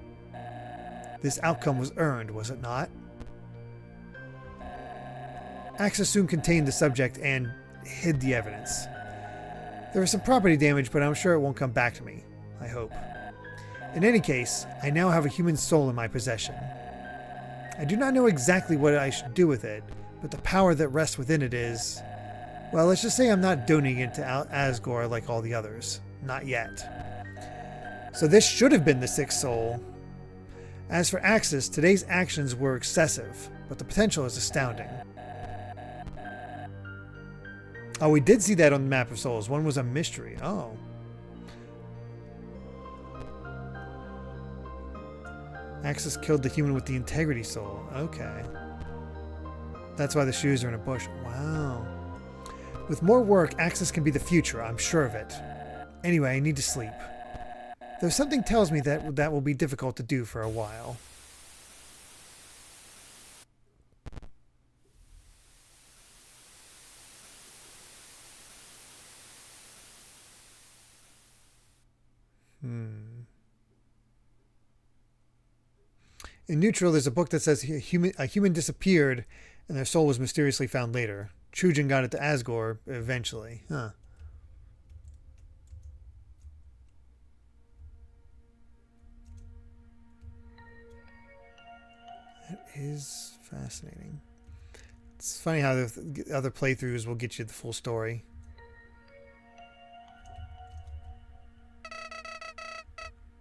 this outcome was earned, was it not? Axis soon contained the subject and hid the evidence. There was some property damage, but I'm sure it won't come back to me. I hope. In any case, I now have a human soul in my possession. I do not know exactly what I should do with it, but the power that rests within it is... Well, let's just say I'm not donating it to Asgore like all the others. Not yet. So this should have been the sixth soul. As for Axis, today's actions were excessive, but the potential is astounding. Oh, we did see that on the map of souls. One was a mystery. Oh. Axis killed the human with the integrity soul. Okay. That's why the shoes are in a bush. Wow. With more work, Axis can be the future. I'm sure of it. Anyway, I need to sleep. Though something tells me that will be difficult to do for a while. In Neutral, there's a book that says a human disappeared and their soul was mysteriously found later. Chujin got it to Asgore eventually. Huh. That is fascinating. It's funny how the other playthroughs will get you the full story.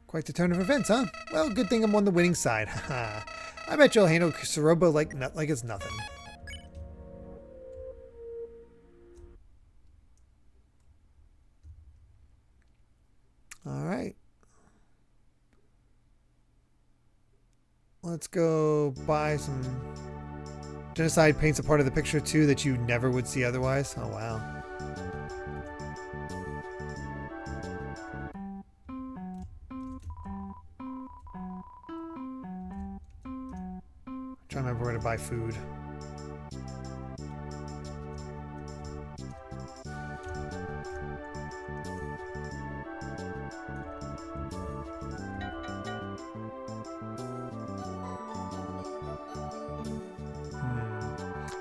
Quite the turn of events, huh? Well, good thing I'm on the winning side. Haha. I bet you'll handle Ceroba like it's nothing. Alright. Let's go buy some... Genocide paints a part of the picture, too, that you never would see otherwise. Oh, wow. Trying to remember where to buy food.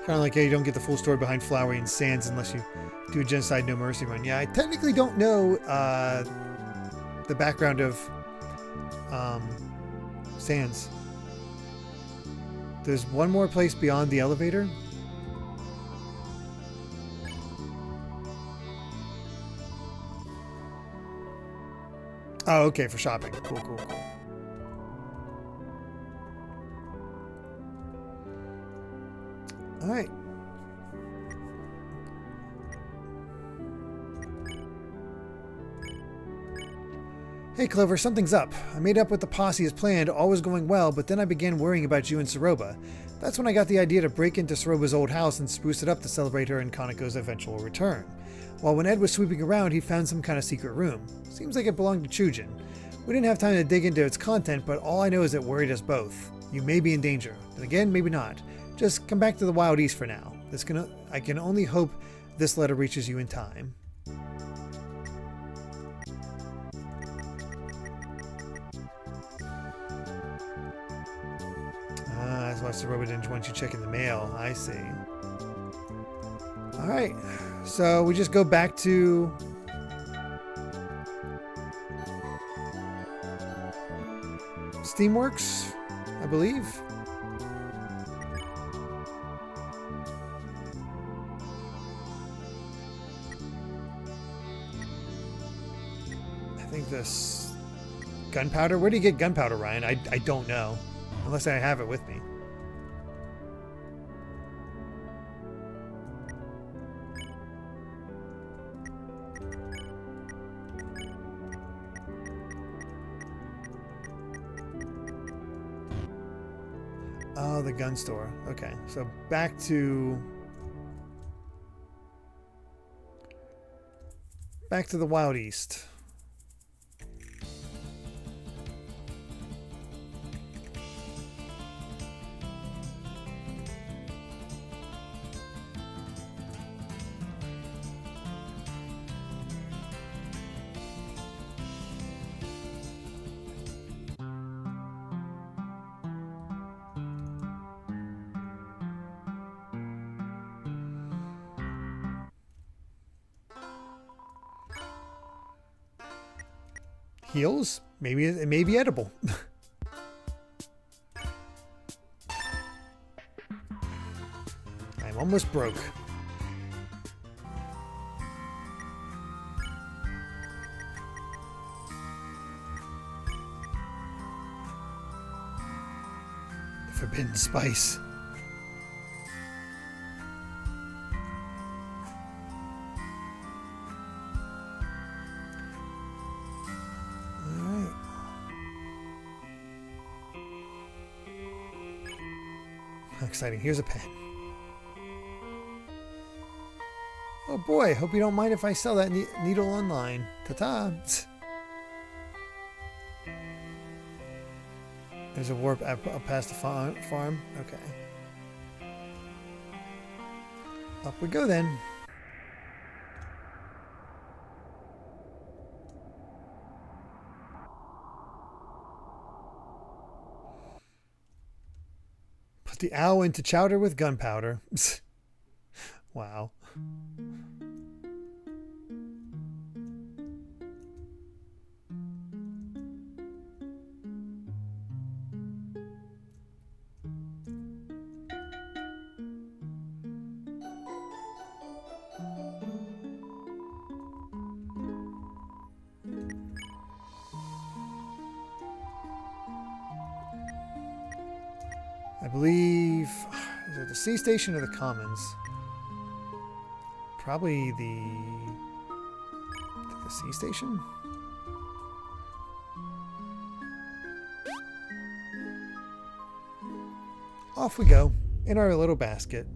Kind of like, hey, you don't get the full story behind Flowery and Sands unless you do a Genocide No Mercy run. Yeah, I technically don't know the background of Sands. There's one more place beyond the elevator. Oh, okay, for shopping. Cool, cool, cool. All right. Hey, Clover, something's up. I made up with the posse as planned, all was going well, but then I began worrying about you and Ceroba. That's when I got the idea to break into Ceroba's old house and spruce it up to celebrate her and Kaneko's eventual return. While when Ed was sweeping around, he found some kind of secret room. Seems like it belonged to Chujin. We didn't have time to dig into its content, but all I know is it worried us both. You may be in danger. Then again, maybe not. Just come back to the Wild East for now. I can only hope this letter reaches you in time. That's why Ceroba didn't want you checking the mail. I see. Alright. So we just go back to... SteamWorks, I believe. I think this gunpowder. Where do you get gunpowder, Ryan? I don't know, unless I have it with me. Oh, the gun store. Okay, so back to the Wild East. Heals? Maybe it may be edible. I'm almost broke. Forbidden spice. Alright. How exciting. Here's a pen. Oh boy, hope you don't mind if I sell that needle online. Ta-ta! There's a warp up past the farm. Okay. Up we go then. Put the owl into chowder with gunpowder. Wow. I believe, is it the sea station or the commons? Probably the sea station? Off we go in our little basket.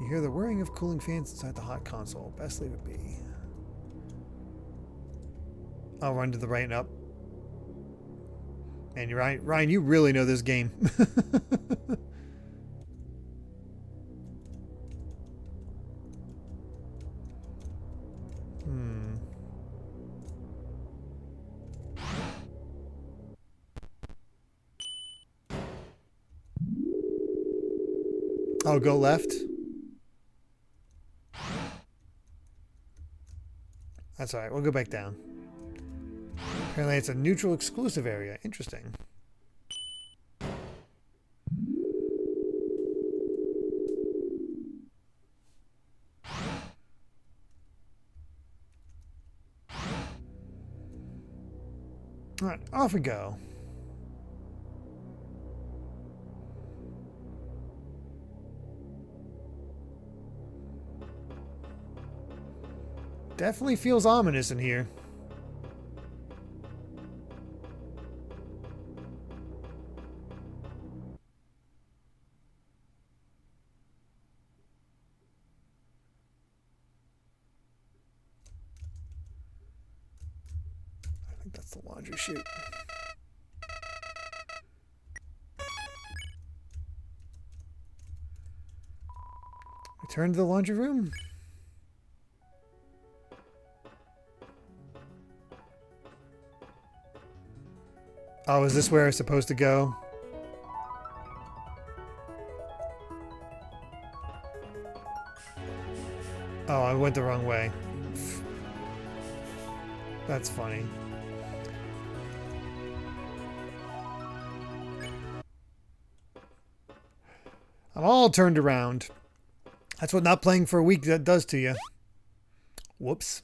You hear the whirring of cooling fans inside the hot console. Best leave it be. I'll run to the right and up. Man, you're right. Ryan, you really know this game. I'll go left. That's alright, we'll go back down. Apparently it's a neutral exclusive area. Interesting. Alright, off we go. Definitely feels ominous in here. I think that's the laundry chute. Return to the laundry room. Oh, is this where I'm supposed to go? Oh, I went the wrong way. That's funny. I'm all turned around. That's what not playing for a week does to you. Whoops.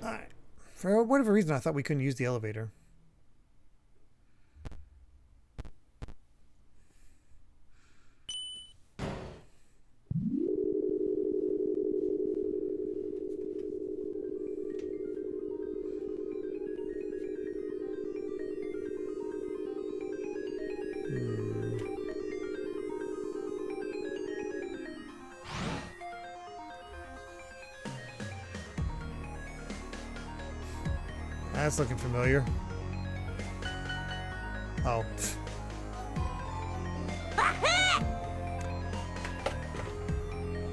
Alright. For whatever reason, I thought we couldn't use the elevator. That's looking familiar. Oh.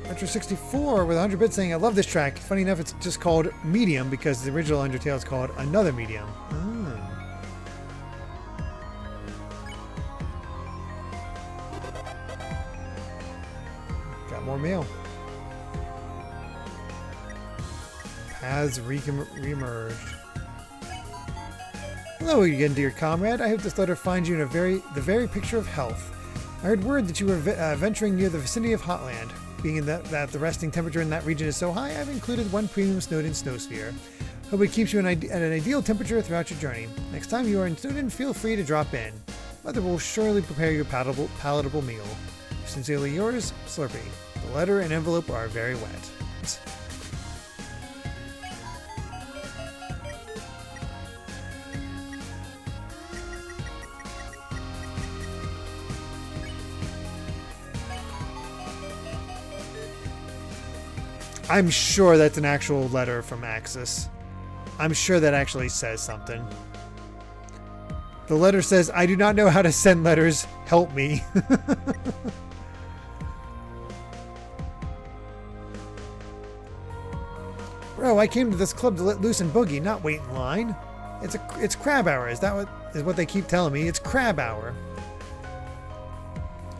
Metro 64 with 100 bits saying, I love this track. Funny enough, it's just called Medium because the original Undertale is called Another Medium. Got more mail. Paths re-emerged. Hello again, dear comrade. I hope this letter finds you in the very picture of health. I heard word that you were venturing near the vicinity of HotLand. Being that the resting temperature in that region is so high, I've included one premium Snowdin snowsphere. Hope it keeps you at an ideal temperature throughout your journey. Next time you are in Snowdin, feel free to drop in. Mother will surely prepare you a palatable meal. Sincerely yours, Slurpee. The letter and envelope are very wet. I'm sure that's an actual letter from Axis. I'm sure that actually says something. The letter says, I do not know how to send letters. Help me. Bro, I came to this club to let loose and boogie, not wait in line. It's crab hour. Is that what they keep telling me? It's crab hour.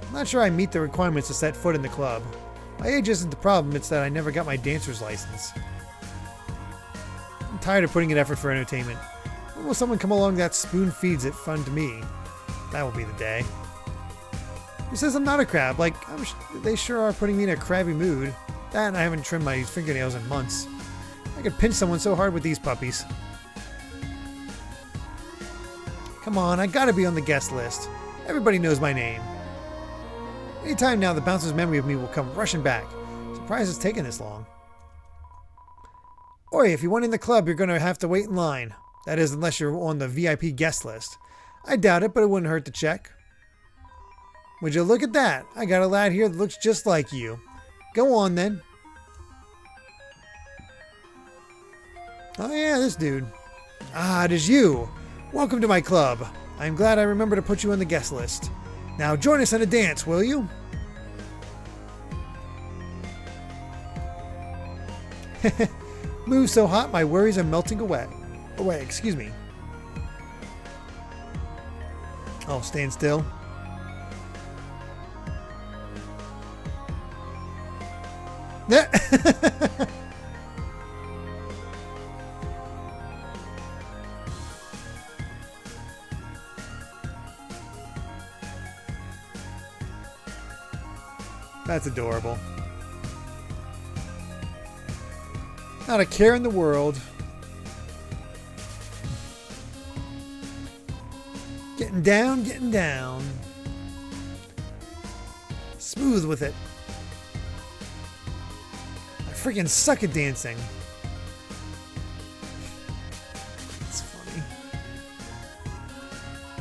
I'm not sure I meet the requirements to set foot in the club. My age isn't the problem, it's that I never got my dancer's license. I'm tired of putting in effort for entertainment. When will someone come along that spoon feeds it fun to me? That will be the day. Who says I'm not a crab? Like, they sure are putting me in a crabby mood. That and I haven't trimmed my fingernails in months. I could pinch someone so hard with these puppies. Come on, I gotta be on the guest list. Everybody knows my name. Anytime now, the bouncer's memory of me will come rushing back. Surprised it's taken this long. Oi, if you want in the club, you're going to have to wait in line. That is, unless you're on the VIP guest list. I doubt it, but it wouldn't hurt to check. Would you look at that? I got a lad here that looks just like you. Go on, then. Oh yeah, this dude. Ah, it is you. Welcome to my club. I'm glad I remembered to put you on the guest list. Now join us in a dance, will you? Move so hot, my worries are melting away. Excuse me. Oh, stand still. That's adorable. Not a care in the world. Getting down, getting down. Smooth with it. I freaking suck at dancing. That's funny.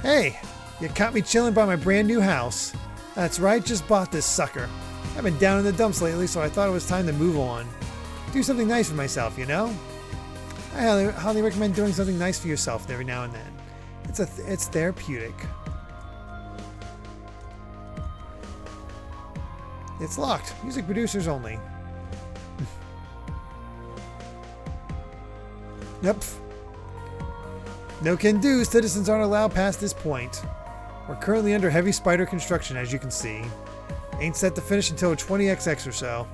Hey, you caught me chilling by my brand new house. That's right, just bought this sucker. I've been down in the dumps lately, so I thought it was time to move on. Do something nice for myself, you know? I highly recommend doing something nice for yourself every now and then. It's therapeutic. It's locked. Music producers only. Yep. No can do. Citizens aren't allowed past this point. We're currently under heavy spider construction, as you can see. Ain't set to finish until 20XX or so.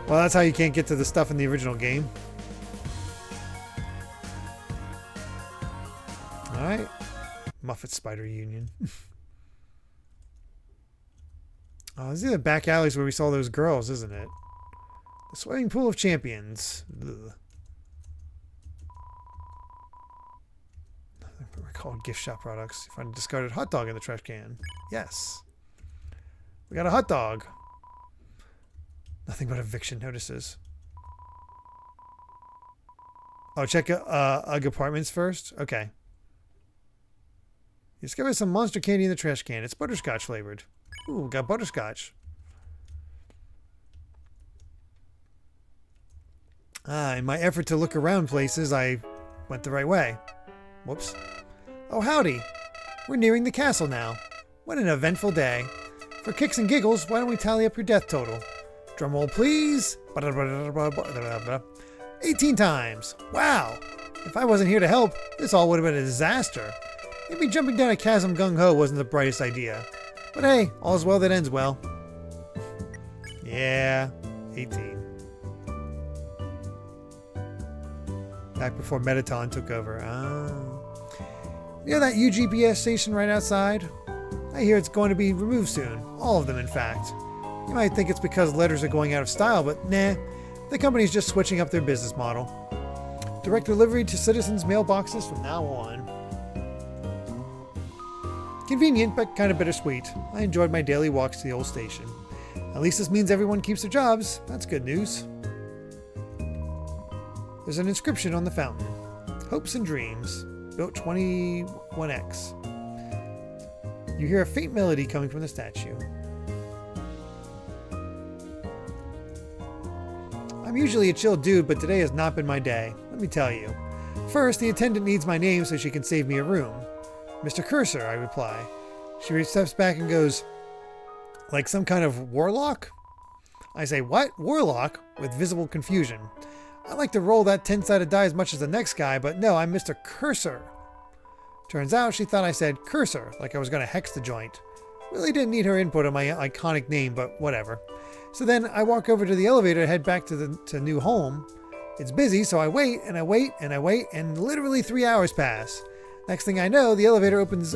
Well, that's how you can't get to the stuff in the original game. Alright. Muffet Spider Union. Oh, this is the back alleys where we saw those girls, isn't it? The swimming pool of champions. Ugh. We're called gift shop products. You find a discarded hot dog in the trash can. Yes. We got a hot dog. Nothing but eviction notices. Oh, check UGG apartments first? Okay. You discovered some monster candy in the trash can. It's butterscotch flavored. Ooh, we got butterscotch. In my effort to look around places, I went the right way. Whoops. Oh, howdy. We're nearing the castle now. What an eventful day. For kicks and giggles, why don't we tally up your death total? Drumroll, please. 18 times. Wow. If I wasn't here to help, this all would have been a disaster. Maybe jumping down a chasm gung-ho wasn't the brightest idea. But hey, all's well that ends well. Yeah, 18. Back before Metaton took over. Ah. You know that UGPS station right outside? I hear it's going to be removed soon. All of them, in fact. You might think it's because letters are going out of style, but nah. The company's just switching up their business model. Direct delivery to citizens' mailboxes from now on. Convenient, but kind of bittersweet. I enjoyed my daily walks to the old station. At least this means everyone keeps their jobs. That's good news. There's an inscription on the fountain. Hopes and Dreams. Built 21X. You hear a faint melody coming from the statue. I'm usually a chill dude, but today has not been my day. Let me tell you. First, the attendant needs my name so she can save me a room. Mr. Cursor, I reply. She steps back and goes, like some kind of warlock? I say, what? Warlock? With visible confusion. I like to roll that 10-sided die as much as the next guy, but no, I'm Mr. Cursor. Turns out she thought I said cursor, like I was going to hex the joint. Really didn't need her input on my iconic name, but whatever. So then I walk over to the elevator to head back to new home. It's busy, so I wait, and I wait, and I wait, and literally 3 hours pass. Next thing I know, the elevator opens,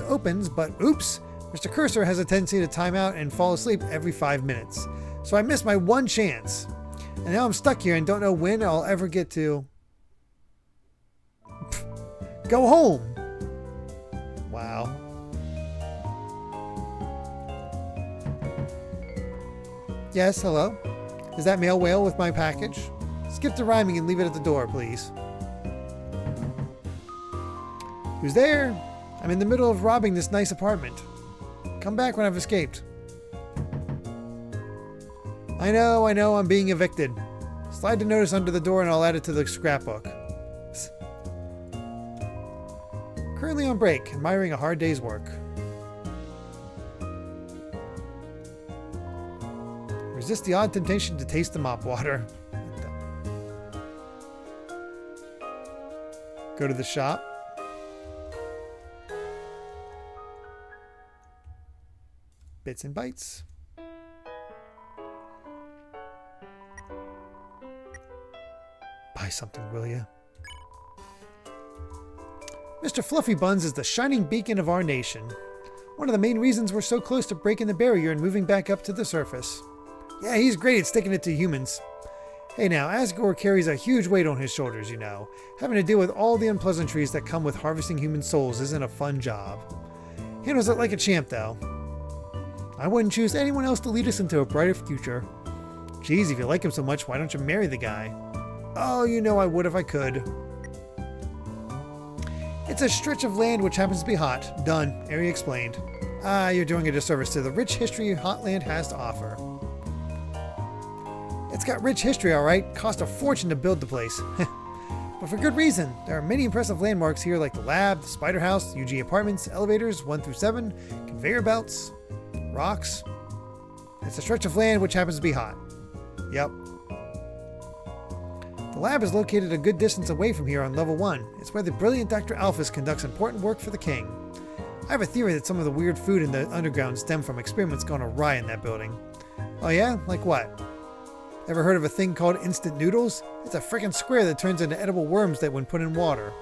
but oops, Mr. Cursor has a tendency to time out and fall asleep every 5 minutes. So I missed my one chance. And now I'm stuck here and don't know when I'll ever get to go home. Wow. Yes, hello? Is that male whale with my package? Skip the rhyming and leave it at the door, please. Who's there? I'm in the middle of robbing this nice apartment. Come back when I've escaped. I know, I'm being evicted. Slide the notice under the door and I'll add it to the scrapbook. Currently on break, admiring a hard day's work. Resist the odd temptation to taste the mop water. Go to the shop. Bits and bytes. Buy something, will ya? Mr. Fluffy Buns is the shining beacon of our nation. One of the main reasons we're so close to breaking the barrier and moving back up to the surface. Yeah, he's great at sticking it to humans. Hey now, Asgore carries a huge weight on his shoulders, you know. Having to deal with all the unpleasantries that come with harvesting human souls isn't a fun job. Handles it like a champ, though. I wouldn't choose anyone else to lead us into a brighter future. Geez, if you like him so much, why don't you marry the guy? Oh, you know I would if I could. It's a stretch of land which happens to be hot. Done. Area explained. Ah, you're doing a disservice to the rich history HotLand has to offer. It's got rich history, alright. Cost a fortune to build the place. But for good reason. There are many impressive landmarks here like the lab, the spider house, the UG apartments, elevators 1 through 7, conveyor belts, rocks. It's a stretch of land which happens to be hot. Yep. The lab is located a good distance away from here on level 1. It's where the brilliant Dr. Alphys conducts important work for the king. I have a theory that some of the weird food in the underground stem from experiments gone awry in that building. Oh yeah? Like what? Ever heard of a thing called instant noodles? It's a frickin' square that turns into edible worms that when put in water.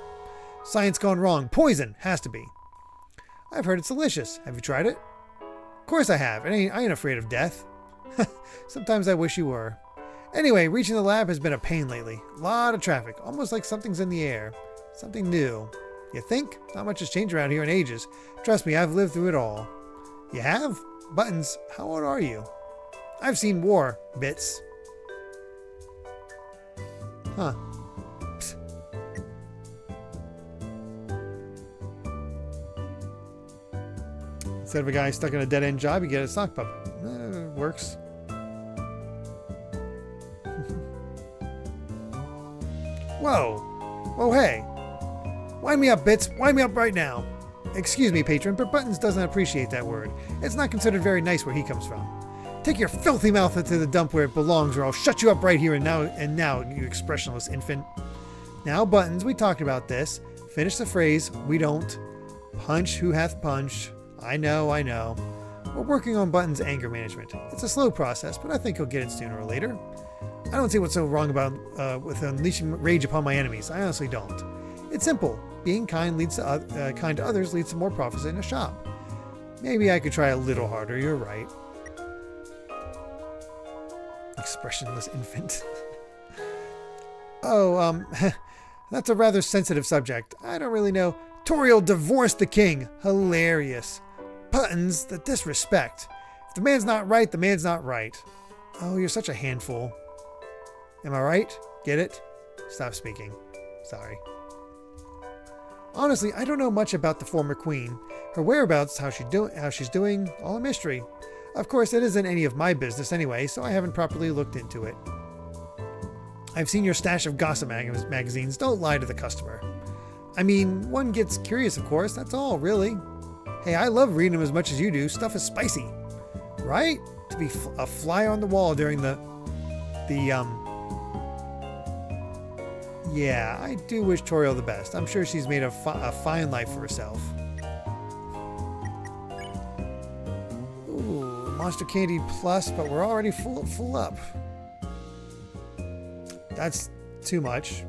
Science gone wrong. Poison! Has to be. I've heard it's delicious. Have you tried it? Of course I have. I ain't afraid of death. Sometimes I wish you were. Anyway, reaching the lab has been a pain lately. A lot of traffic. Almost like something's in the air. Something new. You think? Not much has changed around here in ages. Trust me, I've lived through it all. You have? Buttons, how old are you? I've seen war. Bits. Huh. Psst. Instead of a guy stuck in a dead-end job, you get a sock puppet. Works. Whoa. Oh, hey. Wind me up, Bits. Wind me up right now. Excuse me, patron, but Buttons doesn't appreciate that word. It's not considered very nice where he comes from. Take your filthy mouth into the dump where it belongs, or I'll shut you up right here and now, you expressionless infant. Now, Buttons, we talked about this. Finish the phrase, we don't. Punch who hath punched. I know. We're working on Buttons' anger management. It's a slow process, but I think he'll get it sooner or later. I don't see what's so wrong about with unleashing rage upon my enemies. I honestly don't. It's simple. Being kind kind to others leads to more profits in a shop. Maybe I could try a little harder. You're right. Expressionless infant. Oh, that's a rather sensitive subject. I don't really know. Toriel divorced the king. Hilarious. Puttons, the disrespect. If the man's not right, the man's not right. Oh, you're such a handful. Am I right? Get it? Stop speaking. Sorry. Honestly, I don't know much about the former queen. Her whereabouts, how she's doing, all a mystery. Of course, it isn't any of my business anyway, so I haven't properly looked into it. I've seen your stash of gossip magazines. Don't lie to the customer. I mean, one gets curious, of course. That's all, really. Hey, I love reading them as much as you do. Stuff is spicy. Right? To be a fly on the wall during Yeah, I do wish Toriel the best. I'm sure she's made a fine life for herself. Ooh, Monster Candy Plus, but we're already full up. That's too much.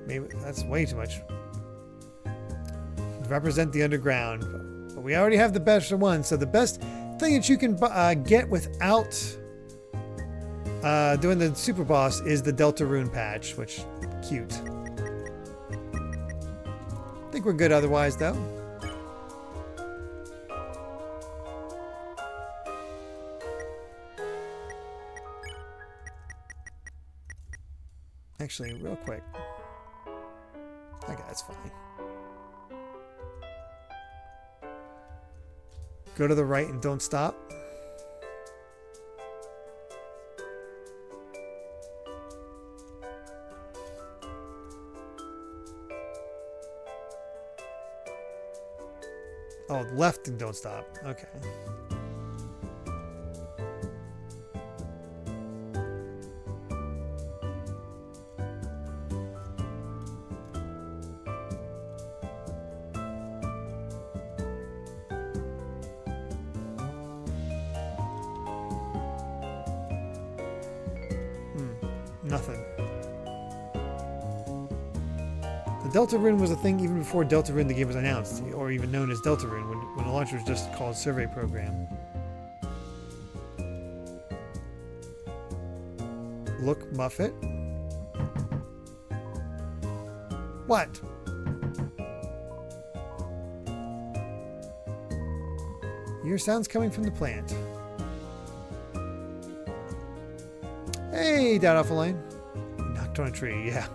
Maybe that's way too much. Represent the underground. But we already have the best one, so the best thing that you can get without doing the super boss is the Deltarune patch, which cute. I think we're good otherwise, though. Actually, real quick. Okay, that's fine. Go to the right and don't stop. Oh, left and don't stop. Okay. Nothing. The Deltarune was a thing even before Deltarune the game was announced, or even known as Deltarune, when the launch was just called Survey Program. Look, Muffet. What? Your sound's coming from the plant. Hey, down off the line. Knocked on a tree, yeah.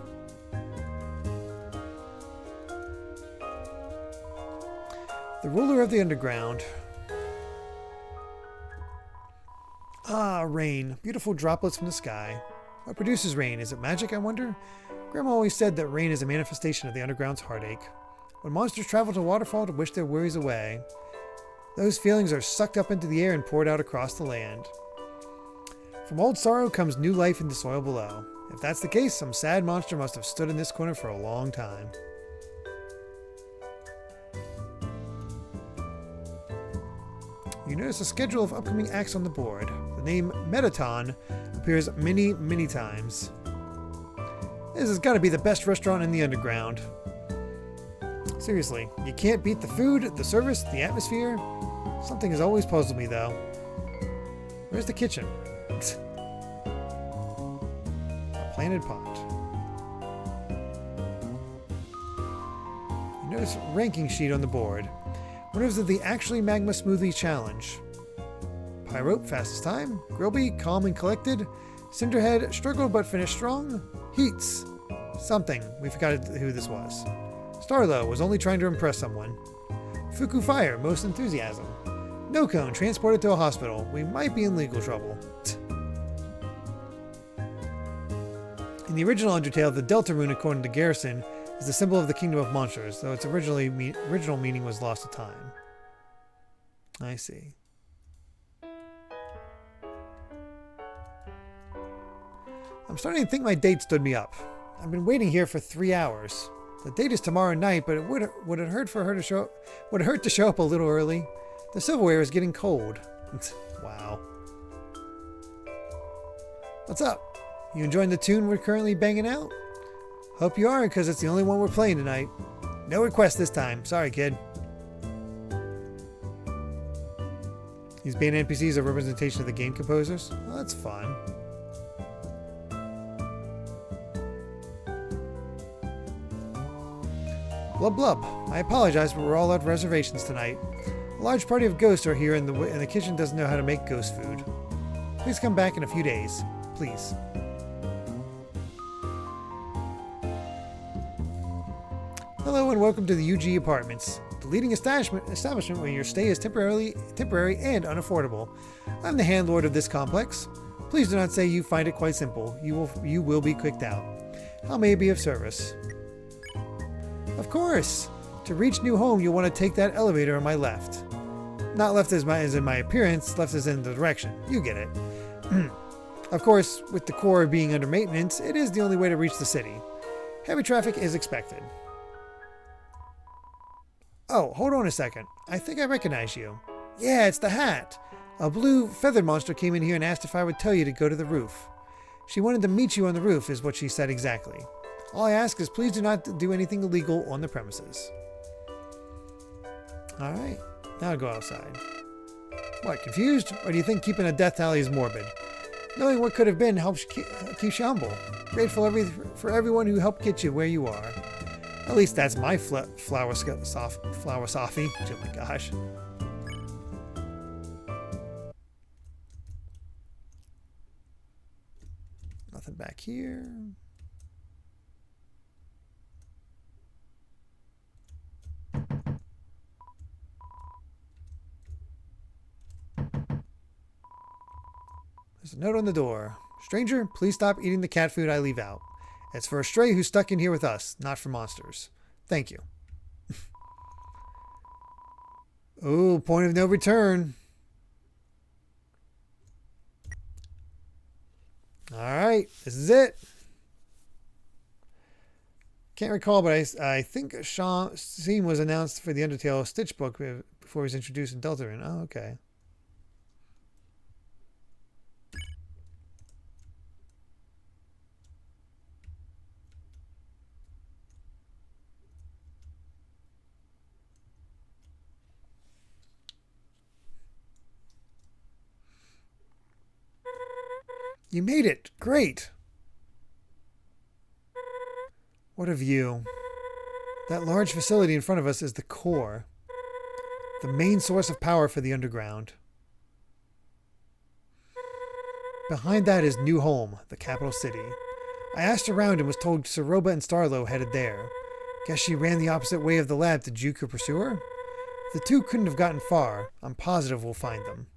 The ruler of the underground. Ah, rain. Beautiful droplets from the sky. What produces rain? Is it magic, I wonder? Grandma always said that rain is a manifestation of the underground's heartache. When monsters travel to a waterfall to wish their worries away, those feelings are sucked up into the air and poured out across the land. From old sorrow comes new life in the soil below. If that's the case, some sad monster must have stood in this corner for a long time. You notice a schedule of upcoming acts on the board. The name Metaton appears many, many times. This has got to be the best restaurant in the underground. Seriously, you can't beat the food, the service, the atmosphere. Something has always puzzled me, though. Where's the kitchen? A planted pot. You notice a ranking sheet on the board. Winners of the Actually Magma Smoothie Challenge. Pyrope, fastest time. Grillby, calm and collected. Cinderhead, struggled but finished strong. Heats. Something. We forgot who this was. Starlow was only trying to impress someone. Fuku Fire, most enthusiasm. No Cone, transported to a hospital. We might be in legal trouble. In the original Undertale, the Deltarune, according to Garrison, is the symbol of the Kingdom of Monsters, though its original meaning was lost to time. I see. I'm starting to think my date stood me up. I've been waiting here for 3 hours. The date is tomorrow night, but would it hurt to show up a little early? The silverware is getting cold. Wow. What's up? You enjoying the tune we're currently banging out? Hope you are, because it's the only one we're playing tonight. No request this time. Sorry, kid. These band NPCs are representation of the game composers. Well, that's fun. Blub blub. I apologize, but we're all out of reservations tonight. A large party of ghosts are here, and the kitchen doesn't know how to make ghost food. Please come back in a few days. Please. Hello and welcome to the UG Apartments, the leading establishment where your stay is temporary and unaffordable. I'm the landlord of this complex. Please do not say you find it quite simple. You will be kicked out. How may I be of service? Of course! To reach new home, you'll want to take that elevator on my left. Not left as in my appearance, left as in the direction. You get it. Of course, with the core being under maintenance, it is the only way to reach the city. Heavy traffic is expected. Oh, hold on a second. I think I recognize you. Yeah, it's the Hat. A blue feathered monster came in here and asked if I would tell you to go to the roof. She wanted to meet you on the roof, is what she said exactly. All I ask is please do not do anything illegal on the premises. Alright, now I'll go outside. What, confused? Or do you think keeping a death tally is morbid? Knowing what could have been helps keeps you humble. Grateful for everyone who helped get you where you are. At least that's my flower softy. Oh my gosh. Nothing back here. There's a note on the door. Stranger, please stop eating the cat food I leave out. It's for a stray who's stuck in here with us, not for monsters. Thank you. Oh, point of no return. Alright, this is it. Can't recall, but I think a scene was announced for the Undertale Stitch book before he was introduced in Deltarune. Oh, okay. You made it! Great! What a view. That large facility in front of us is the core. The main source of power for the underground. Behind that is New Home, the capital city. I asked around and was told Ceroba and Starlo headed there. Guess she ran the opposite way of the lab to Juku pursue her? The two couldn't have gotten far. I'm positive we'll find them.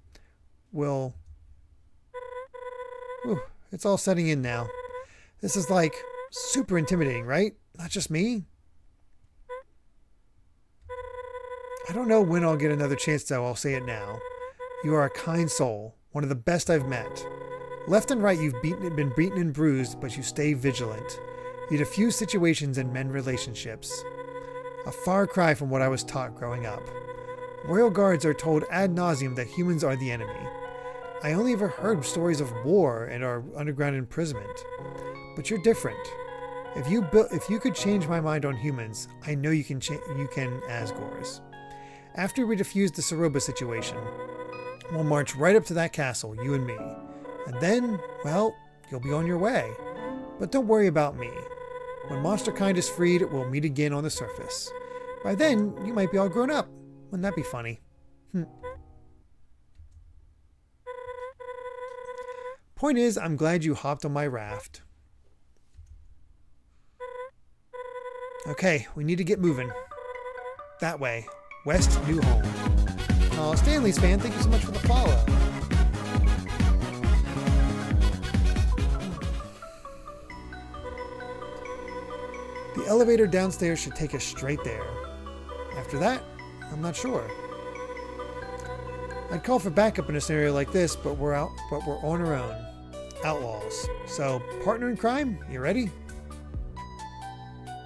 Whew, it's all setting in now. This is like super intimidating, right? Not just me. I don't know when I'll get another chance though, I'll say it now. You are a kind soul, one of the best I've met. Left and right you've been beaten and bruised, but you stay vigilant. You diffuse situations and mend relationships. A far cry from what I was taught growing up. Royal guards are told ad nauseum that humans are the enemy. I only ever heard stories of war and our underground imprisonment. But you're different. If you could change my mind on humans, I know you can Asgores. After we defuse the Ceroba situation, we'll march right up to that castle, you and me. And then, well, you'll be on your way. But don't worry about me. When monster kind is freed, we'll meet again on the surface. By then, you might be all grown up. Wouldn't that be funny? Point is, I'm glad you hopped on my raft. Okay, we need to get moving. That way. West New Home. Oh, Stanley's fan, thank you so much for the follow. The elevator downstairs should take us straight there. After that, I'm not sure. I'd call for backup in a scenario like this, but we're on our own. Outlaws. So, partner in crime, you ready?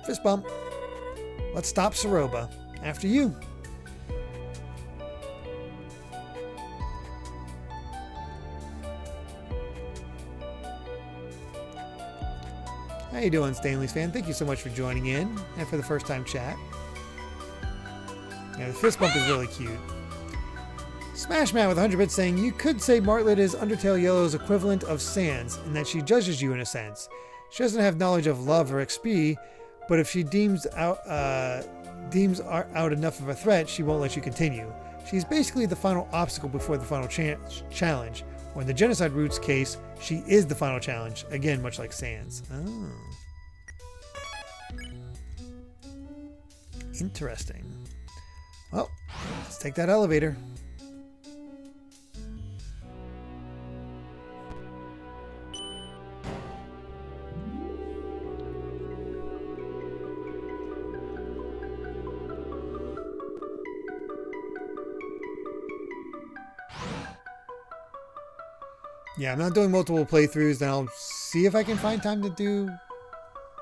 Fist bump. Let's stop Ceroba. After you. How you doing, Stanley's fan? Thank you so much for joining in and for the first time chat. Yeah, the fist bump is really cute. Smash Man with 100 bits saying, you could say Martlet is Undertale Yellow's equivalent of Sans in that she judges you in a sense. She doesn't have knowledge of love or XP, but if she deems out enough of a threat, she won't let you continue. She's basically the final obstacle before the final challenge. Or in the Genocide Roots case, she is the final challenge. Again, much like Sans. Oh. Interesting. Well, let's take that elevator. Yeah, I'm not doing multiple playthroughs. Then I'll see if I can find time to do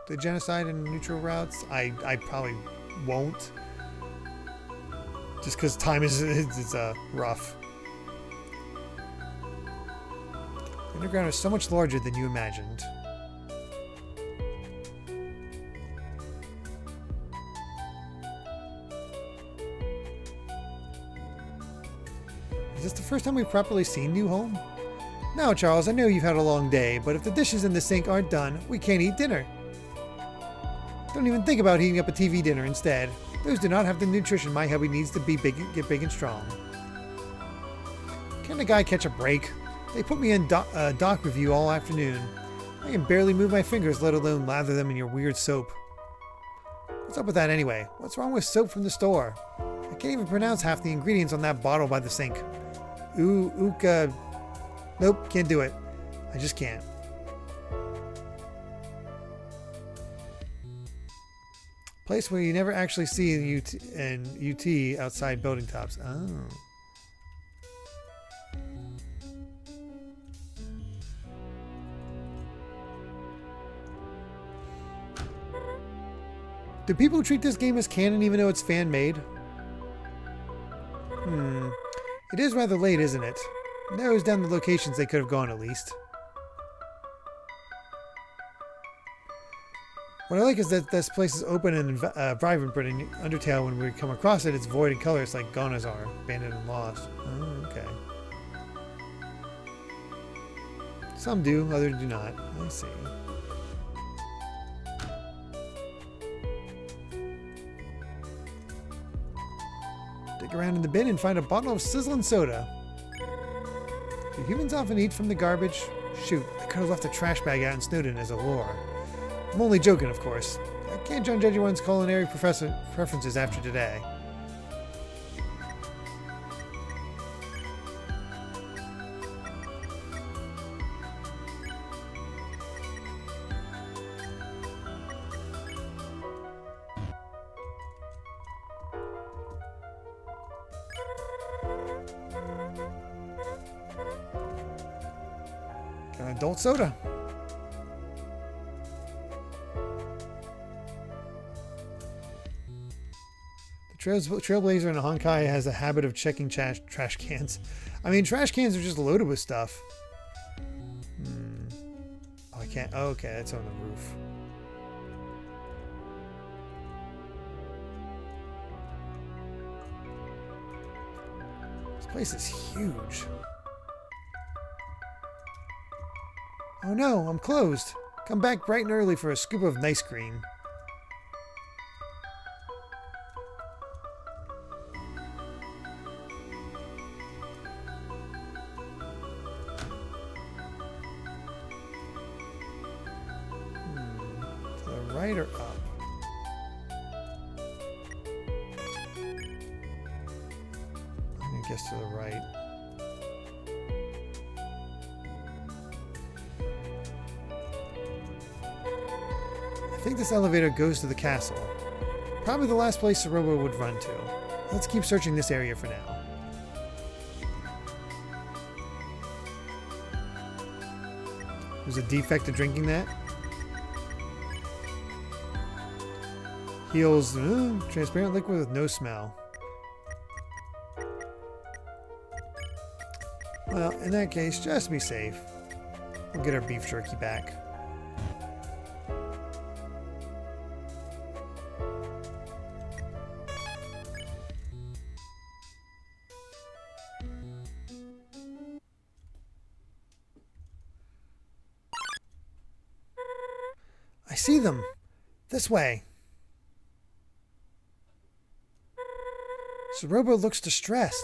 the genocide and neutral routes. I probably won't. Just because time is rough. The underground is so much larger than you imagined. Is this the first time we've properly seen New Home? Now, Charles, I know you've had a long day, but if the dishes in the sink aren't done, we can't eat dinner. Don't even think about heating up a TV dinner instead. Those do not have the nutrition my hubby needs to get big and strong. Can the guy catch a break? They put me in doc review all afternoon. I can barely move my fingers, let alone lather them in your weird soap. What's up with that anyway? What's wrong with soap from the store? I can't even pronounce half the ingredients on that bottle by the sink. Nope, can't do it. I just can't. Place where you never actually see in UT outside building tops. Oh. Do people treat this game as canon even though it's fan-made? It is rather late, isn't it? Narrows down the locations they could have gone at least. What I like is that this place is open and vibrant, but in Undertale, when we come across it, it's void in color. It's like Ghana's are, abandoned and lost. Oh, okay. Some do, others do not. I see. Dig around in the bin and find a bottle of sizzling soda. Do humans often eat from the garbage? Shoot, I could have left a trash bag out in Snowden as a lure. I'm only joking, of course. I can't judge anyone's culinary preferences after today. Got an adult soda. Trailblazer in Honkai has a habit of checking trash cans. I mean, trash cans are just loaded with stuff. Oh, I can't. Oh, okay, that's on the roof. This place is huge. Oh no, I'm closed. Come back bright and early for a scoop of nice green. Right or up? I'm gonna guess to the right. I think this elevator goes to the castle. Probably the last place Ceroba would run to. Let's keep searching this area for now. There's a defect to drinking that. Heals transparent liquid with no smell. Well, in that case, just be safe. We'll get our beef jerky back. I see them. This way. Ceroba looks distressed.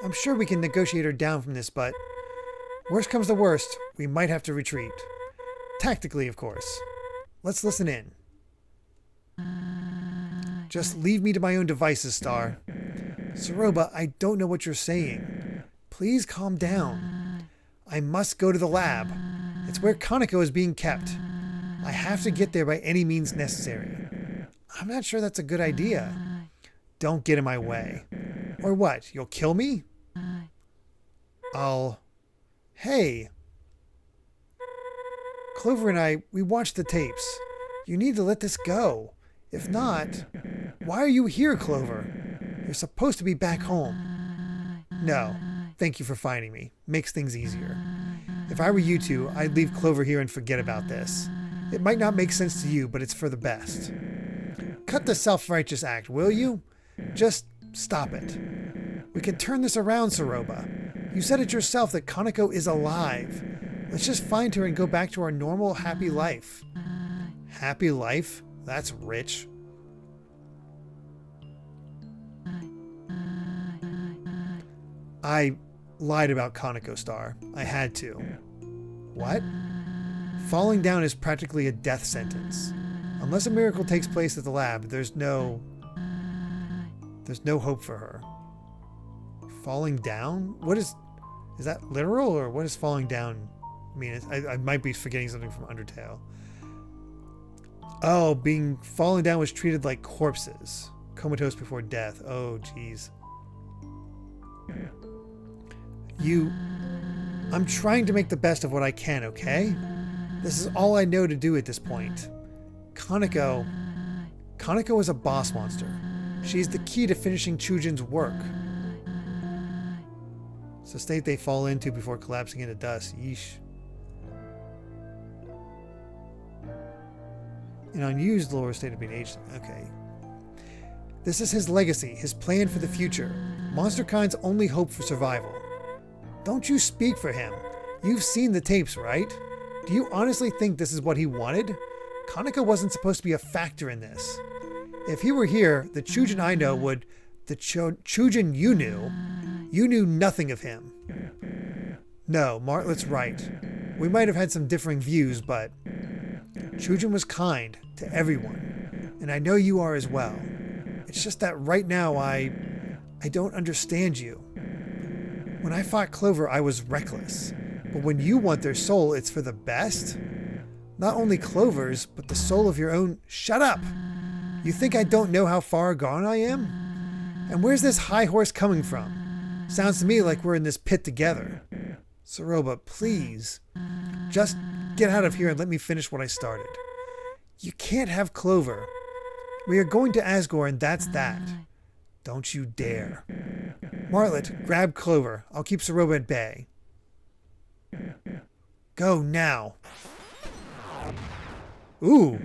I'm sure we can negotiate her down from this, but worst comes to worst, we might have to retreat. Tactically, of course. Let's listen in. Just leave me to my own devices, Star. Ceroba, I don't know what you're saying. Please calm down. I must go to the lab. It's where Kaneko is being kept. I have to get there by any means necessary. I'm not sure that's a good idea. Don't get in my way. Or what? You'll kill me? Hey. Clover and I, we watched the tapes. You need to let this go. If not, why are you here, Clover? You're supposed to be back home. No. Thank you for finding me. Makes things easier. If I were you two, I'd leave Clover here and forget about this. It might not make sense to you, but it's for the best. Cut the self-righteous act, will you? Just stop it. We can turn this around, Ceroba. You said it yourself that Kaneko is alive. Let's just find her and go back to our normal, happy life. Happy life? That's rich. I lied about Kaneko, Star. I had to. What? Falling down is practically a death sentence. Unless a miracle takes place at the lab, there's no hope for her. Falling down? What is that literal, or what does falling down mean? I might be forgetting something from Undertale. Oh, falling down was treated like corpses. Comatose before death. Oh, jeez. I'm trying to make the best of what I can, okay? This is all I know to do at this point. Kaneko is a boss monster. She's the key to finishing Chujin's work. It's a state they fall into before collapsing into dust. Yeesh. An unused lower state of being aged. Okay. This is his legacy, his plan for the future. MonsterKind's only hope for survival. Don't you speak for him. You've seen the tapes, right? Do you honestly think this is what he wanted? Kaneko wasn't supposed to be a factor in this. If he were here, the Chujin I know would... The Chujin you knew nothing of him. No, Martlet's right. We might have had some differing views, but... Chujin was kind to everyone, and I know you are as well. It's just that right now I don't understand you. When I fought Clover, I was reckless. But when you want their soul, it's for the best? Not only Clover's, but the soul of your own... Shut up! You think I don't know how far gone I am? And where's this high horse coming from? Sounds to me like we're in this pit together. Ceroba, please. Just get out of here and let me finish what I started. You can't have Clover. We are going to Asgore and that's that. Don't you dare. Martlet, grab Clover. I'll keep Ceroba at bay. Go now. Ooh.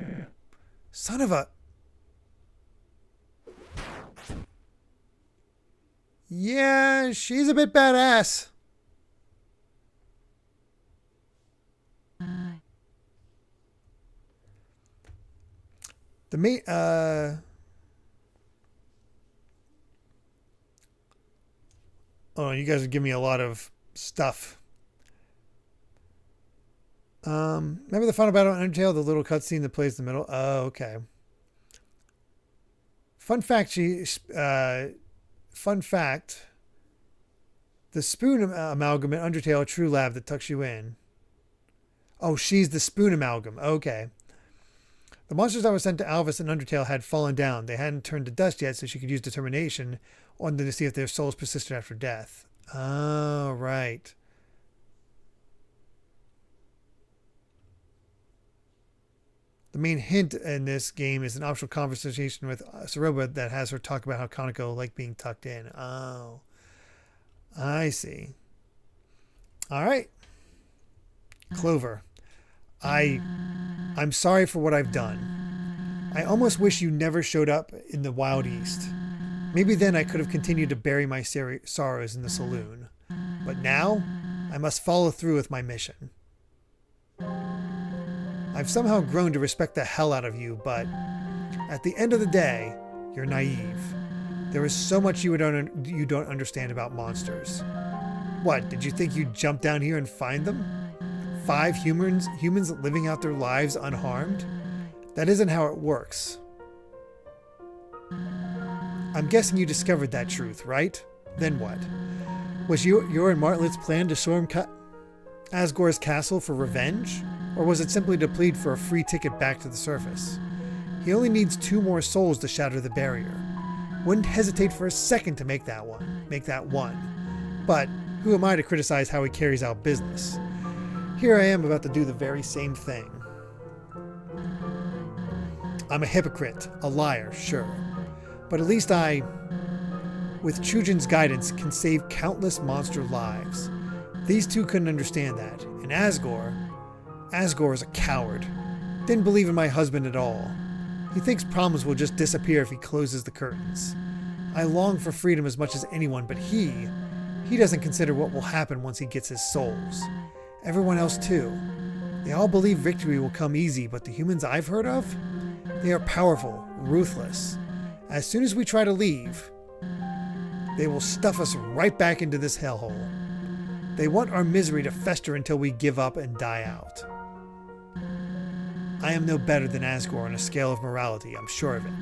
Son of a... Yeah, she's a bit badass. The main, oh, you guys are giving me a lot of stuff. Remember the final battle in Undertale, the little cutscene that plays in the middle? Oh, okay. Fun fact, the spoon amalgam in Undertale, true lab that tucks you in. Oh, she's the spoon amalgam. Okay. The monsters that were sent to Alvis in Undertale had fallen down. They hadn't turned to dust yet, so she could use determination on them to see if their souls persisted after death. Oh, right. The main hint in this game is an optional conversation with Ceroba that has her talk about how Kaneko liked being tucked in. Oh, I see. All right. Clover, I'm sorry for what I've done. I almost wish you never showed up in the Wild East. Maybe then I could have continued to bury my sorrows in the saloon. But now, I must follow through with my mission. I've somehow grown to respect the hell out of you, but at the end of the day, you're naive. There is so much you don't understand about monsters. What, did you think you'd jump down here and find them? 5 humans living out their lives unharmed? That isn't how it works. I'm guessing you discovered that truth, right? Then what? Was your and Martlet's plan to storm Asgore's castle for revenge? Or was it simply to plead for a free ticket back to the surface? He only needs 2 more souls to shatter the barrier. Wouldn't hesitate for a second to make that one. But who am I to criticize how he carries out business? Here I am about to do the very same thing. I'm a hypocrite, a liar, sure. But at least I, with Chujin's guidance, can save countless monster lives. These 2 couldn't understand that. And Asgore is a coward. Didn't believe in my husband at all. He thinks problems will just disappear if he closes the curtains. I long for freedom as much as anyone, but he doesn't consider what will happen once he gets his souls. Everyone else too. They all believe victory will come easy, but the humans I've heard of, they are powerful, ruthless. As soon as we try to leave, they will stuff us right back into this hellhole. They want our misery to fester until we give up and die out. I am no better than Asgore on a scale of morality, I'm sure of it.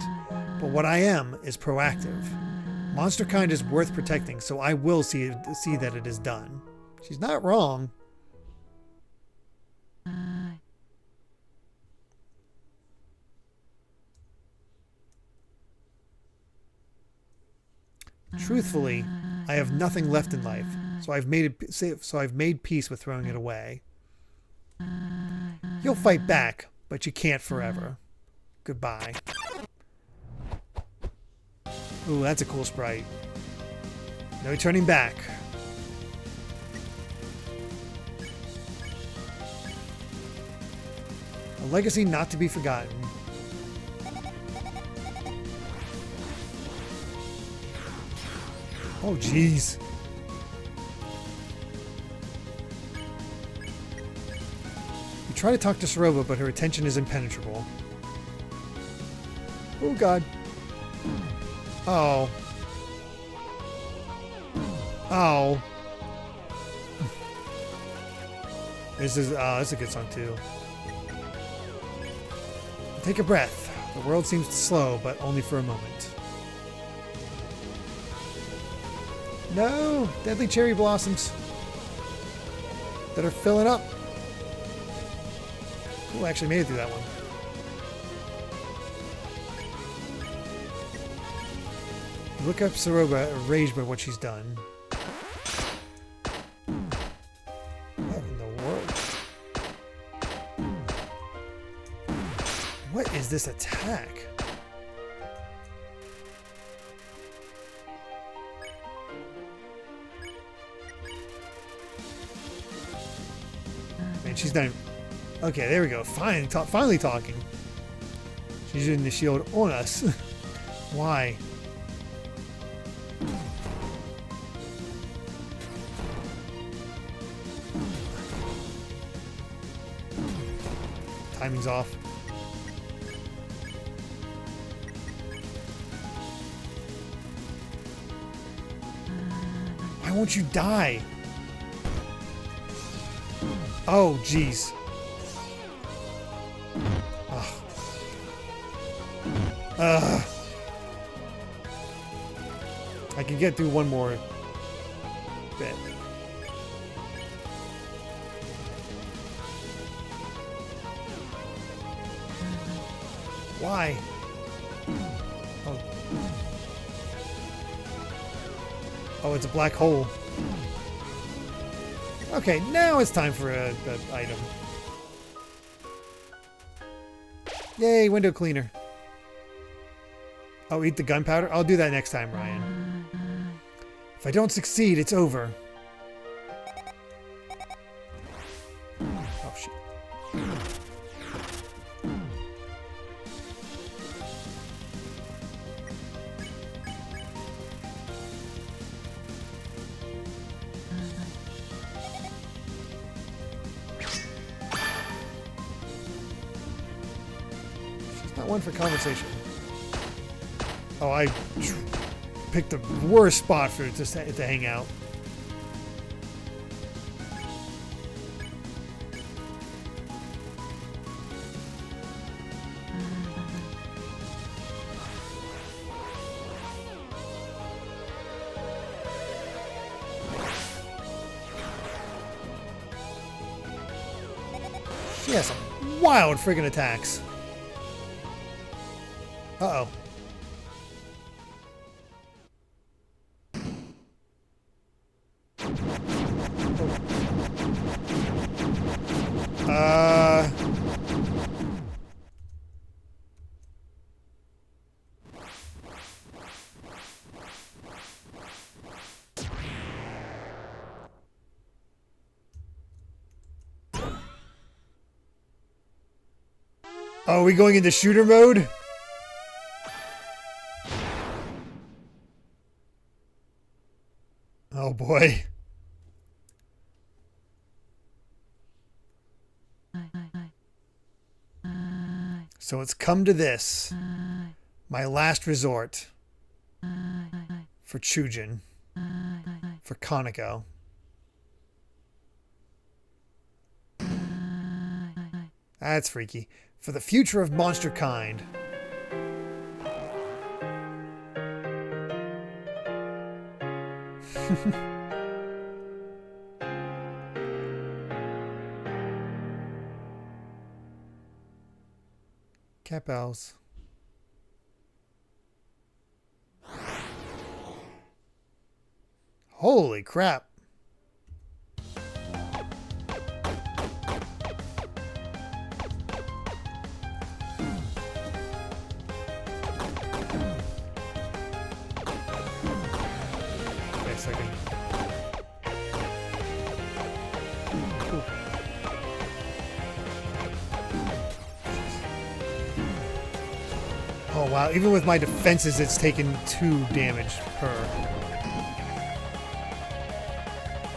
But what I am is proactive. Monsterkind is worth protecting, so I will see that it is done. She's not wrong. Truthfully, I have nothing left in life, so I've made peace with throwing it away. You'll fight back, but you can't forever. Goodbye. Ooh, that's a cool sprite. No turning back. A legacy not to be forgotten. Oh, jeez. You try to talk to Ceroba, but her attention is impenetrable. Oh, God. Oh. Oh. This is a good song, too. Take a breath. The world seems slow, but only for a moment. No! Deadly cherry blossoms that are filling up. Oh, actually made it through that one. Look up Ceroba, enraged by what she's done. What in the world? What is this attack? Man, she's not even... Okay, there we go. Finally talking. She's using the shield on us. Why? Timing's off. Why won't you die? Oh, jeez. I can get through one more bit. Why? Oh. Oh, it's a black hole. Okay, now it's time for an item. Yay, window cleaner. Oh, eat the gunpowder? I'll do that next time, Ryan. If I don't succeed, it's over. Oh, shit. Not one for conversation. Oh, I picked the worst spot for it to hang out. She has some wild friggin' attacks. Uh-oh. Oh, are we going into shooter mode? Oh boy. So it's come to this. My last resort. For Chujin. For Konako. That's freaky. For the future of monster kind. Cat bells. Holy crap. Wait a second. Ooh. Oh wow, even with my defenses it's taken 2 damage per.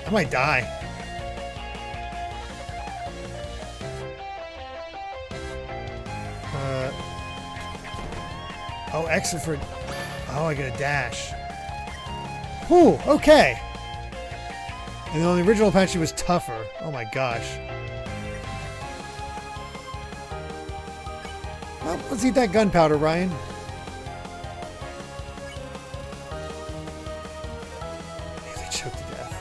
I might die. Oh, exit for. Oh, I get a dash. Whew, okay. And on the original patch, she was tougher. Oh my gosh. Well, let's eat that gunpowder, Ryan. Nearly choked to death.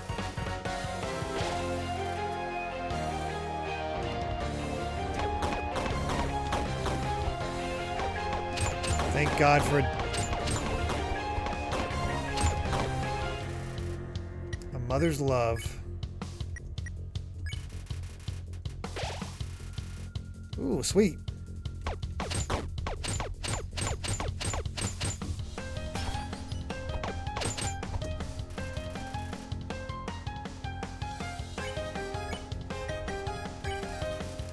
Thank God for a mother's love. Ooh, sweet.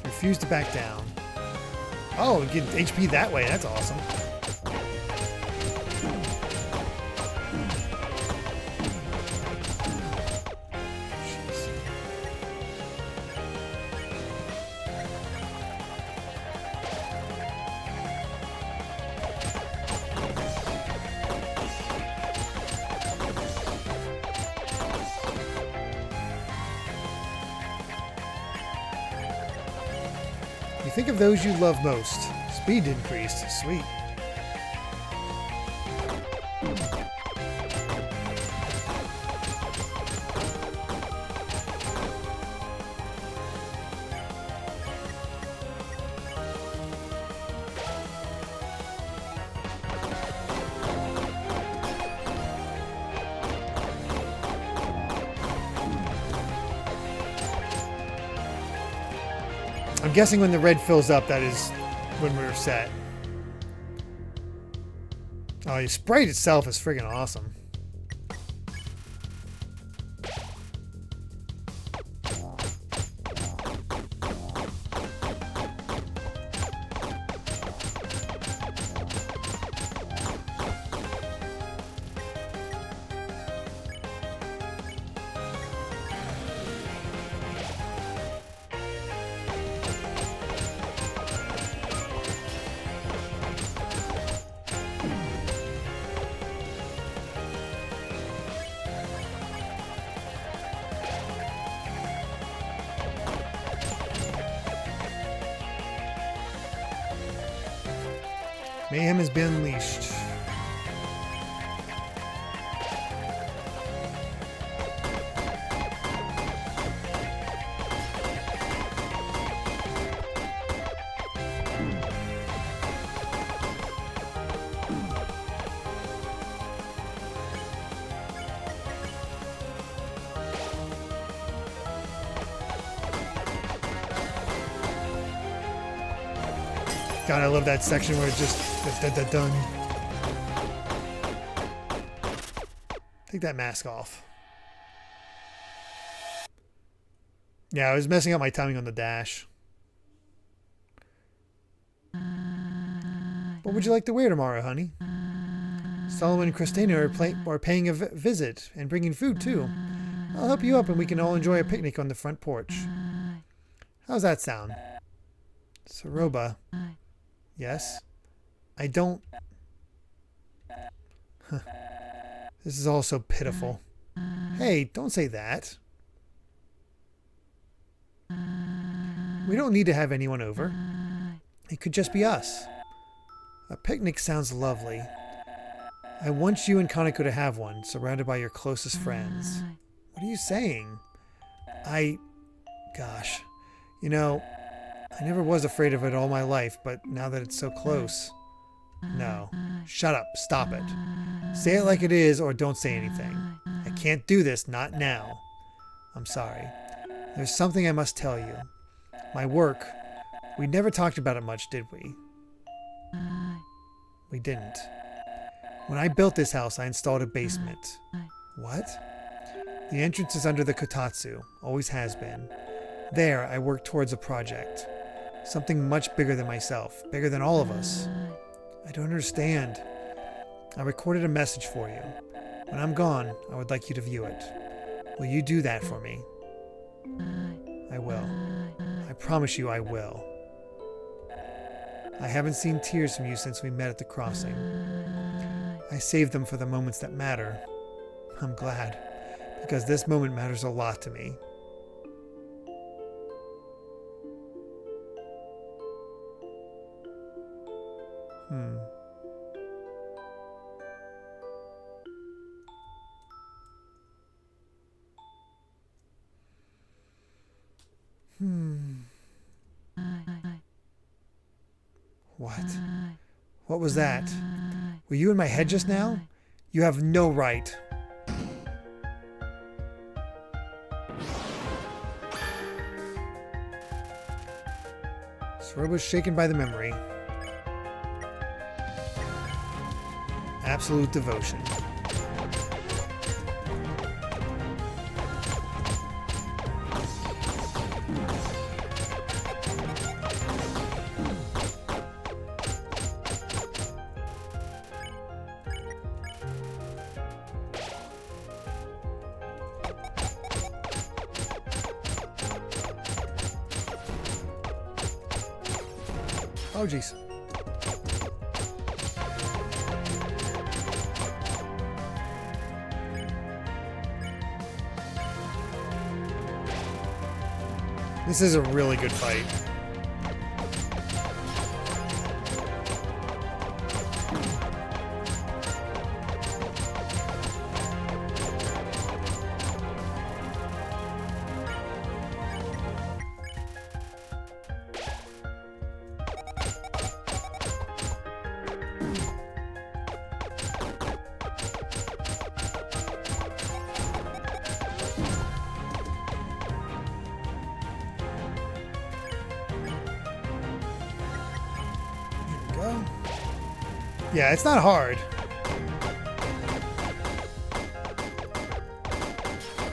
Refuse to back down. Oh, get HP that way. That's awesome. You think of those you love most. Speed increased. Sweet. I'm guessing when the red fills up, that is when we're set. Oh, the sprite itself is friggin' awesome. Mayhem has been unleashed. God, I love that section where it's just dun. Take that mask off. Yeah, I was messing up my timing on the dash. What would you like to wear tomorrow, honey? Solomon and Christina are paying a visit and bringing food too. I'll help you up and we can all enjoy a picnic on the front porch. How's that sound? Ceroba. Yes? I don't... Huh. This is all so pitiful. Hey, don't say that. We don't need to have anyone over. It could just be us. A picnic sounds lovely. I want you and Kaneko to have one, surrounded by your closest friends. What are you saying? Gosh. You know... I never was afraid of it all my life, but now that it's so close... No. Shut up. Stop it. Say it like it is or don't say anything. I can't do this, not now. I'm sorry. There's something I must tell you. My work. We never talked about it much, did we? We didn't. When I built this house, I installed a basement. What? The entrance is under the kotatsu. Always has been. There, I worked towards a project. Something much bigger than myself. Bigger than all of us. I don't understand. I recorded a message for you. When I'm gone, I would like you to view it. Will you do that for me? I will. I promise you I will. I haven't seen tears from you since we met at the crossing. I saved them for the moments that matter. I'm glad, because this moment matters a lot to me. What? What was that? Were you in my head just now? You have no right. Ceroba's shaken by the memory. Absolute devotion. Oh, jeez. This is a really good fight. Yeah, it's not hard.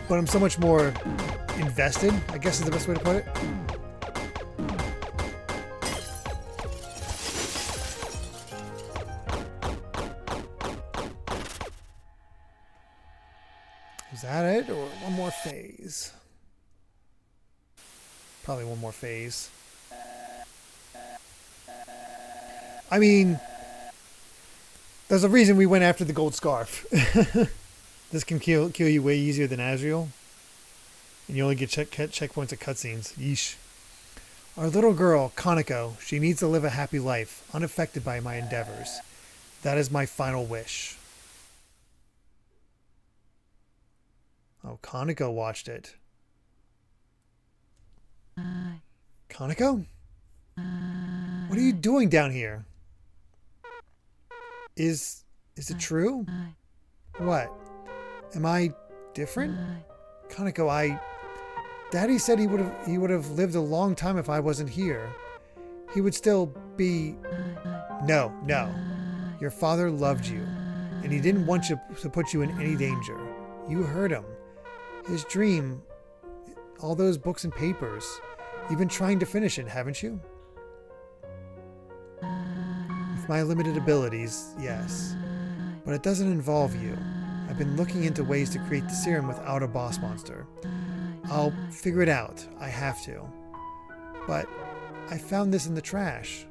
But I'm so much more invested, I guess is the best way to put it. Is that it? Or one more phase? Probably one more phase. I mean... There's a reason we went after the gold scarf. This can kill you way easier than Azrael. And you only get checkpoints at cutscenes. Yeesh. Our little girl, Kaneko, she needs to live a happy life, unaffected by my endeavors. That is my final wish. Oh, Kaneko watched it. Kaneko? What are you doing down here? Is it true? What? Am I different? Kaneko, Daddy said he would have lived a long time if I wasn't here. He would still be... No. Your father loved you, and he didn't want you to put you in any danger. You heard him. His dream, all those books and papers. You've been trying to finish it, haven't you? With my limited abilities, yes. But it doesn't involve you. I've been looking into ways to create the serum without a boss monster. I'll figure it out. I have to. But I found this in the trash.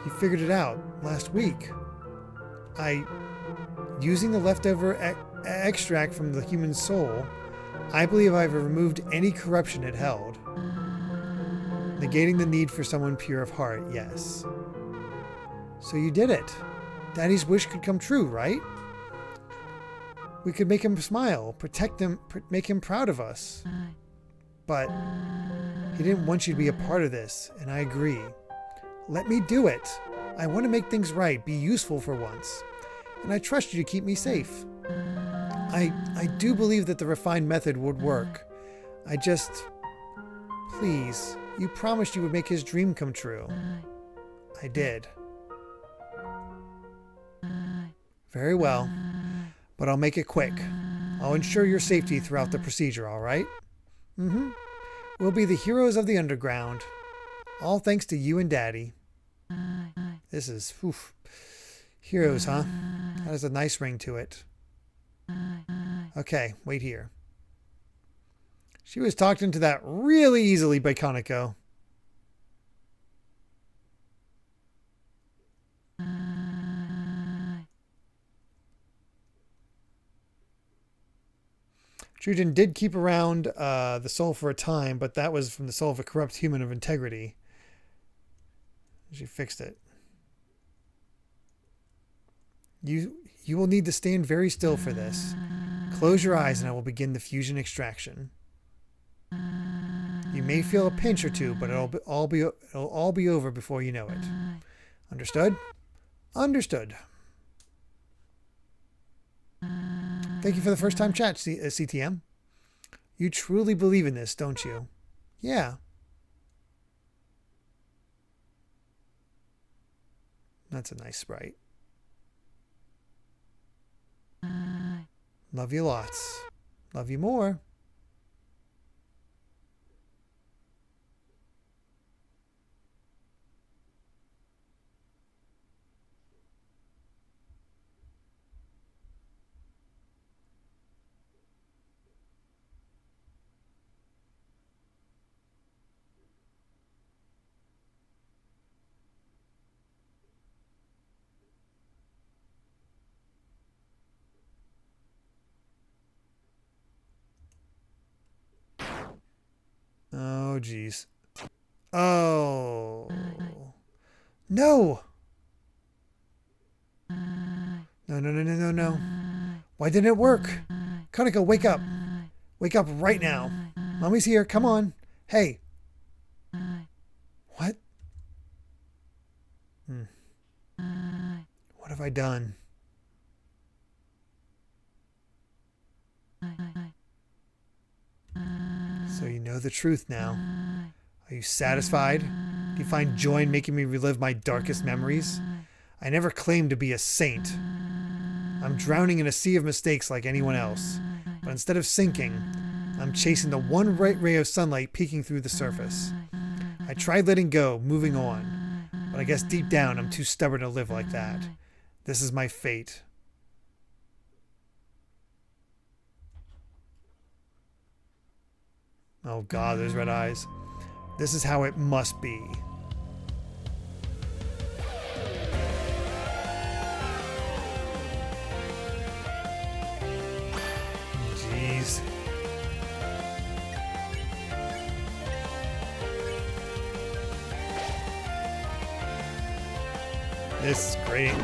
He figured it out last week. Using the leftover extract from the human soul, I believe I've removed any corruption it held. Negating the need for someone pure of heart, yes. So you did it. Daddy's wish could come true, right? We could make him smile, protect him, make him proud of us. But he didn't want you to be a part of this, and I agree. Let me do it. I want to make things right, be useful for once. And I trust you to keep me safe. I do believe that the refined method would work. Please, you promised you would make his dream come true. I did. Very well, but I'll make it quick. I'll ensure your safety throughout the procedure, all right? We'll be the heroes of the underground. All thanks to you and Daddy. This is, heroes, huh? That has a nice ring to it. Okay, wait here. She was talked into that really easily by Kaneko. Trujin did keep around the soul for a time, but that was from the soul of a corrupt human of integrity. She fixed it. You will need to stand very still for this. Close your eyes and I will begin the fusion extraction. You may feel a pinch or two, but it'll all be over before you know it. Understood? Understood. Thank you for the first time chat, CTM. You truly believe in this, don't you? Yeah. That's a nice sprite. Love you lots. Love you more. Oh, geez. Oh. No! No. Why didn't it work? Kaneko, wake up. Wake up right now. Mommy's here. Come on. Hey. What? What have I done? So you know the truth now. Are you satisfied? Do you find joy in making me relive my darkest memories? I never claimed to be a saint. I'm drowning in a sea of mistakes like anyone else. But instead of sinking, I'm chasing the one bright ray of sunlight peeking through the surface. I tried letting go, moving on. But I guess deep down I'm too stubborn to live like that. This is my fate. Oh God, those red eyes. This is how it must be. Jeez. This is great.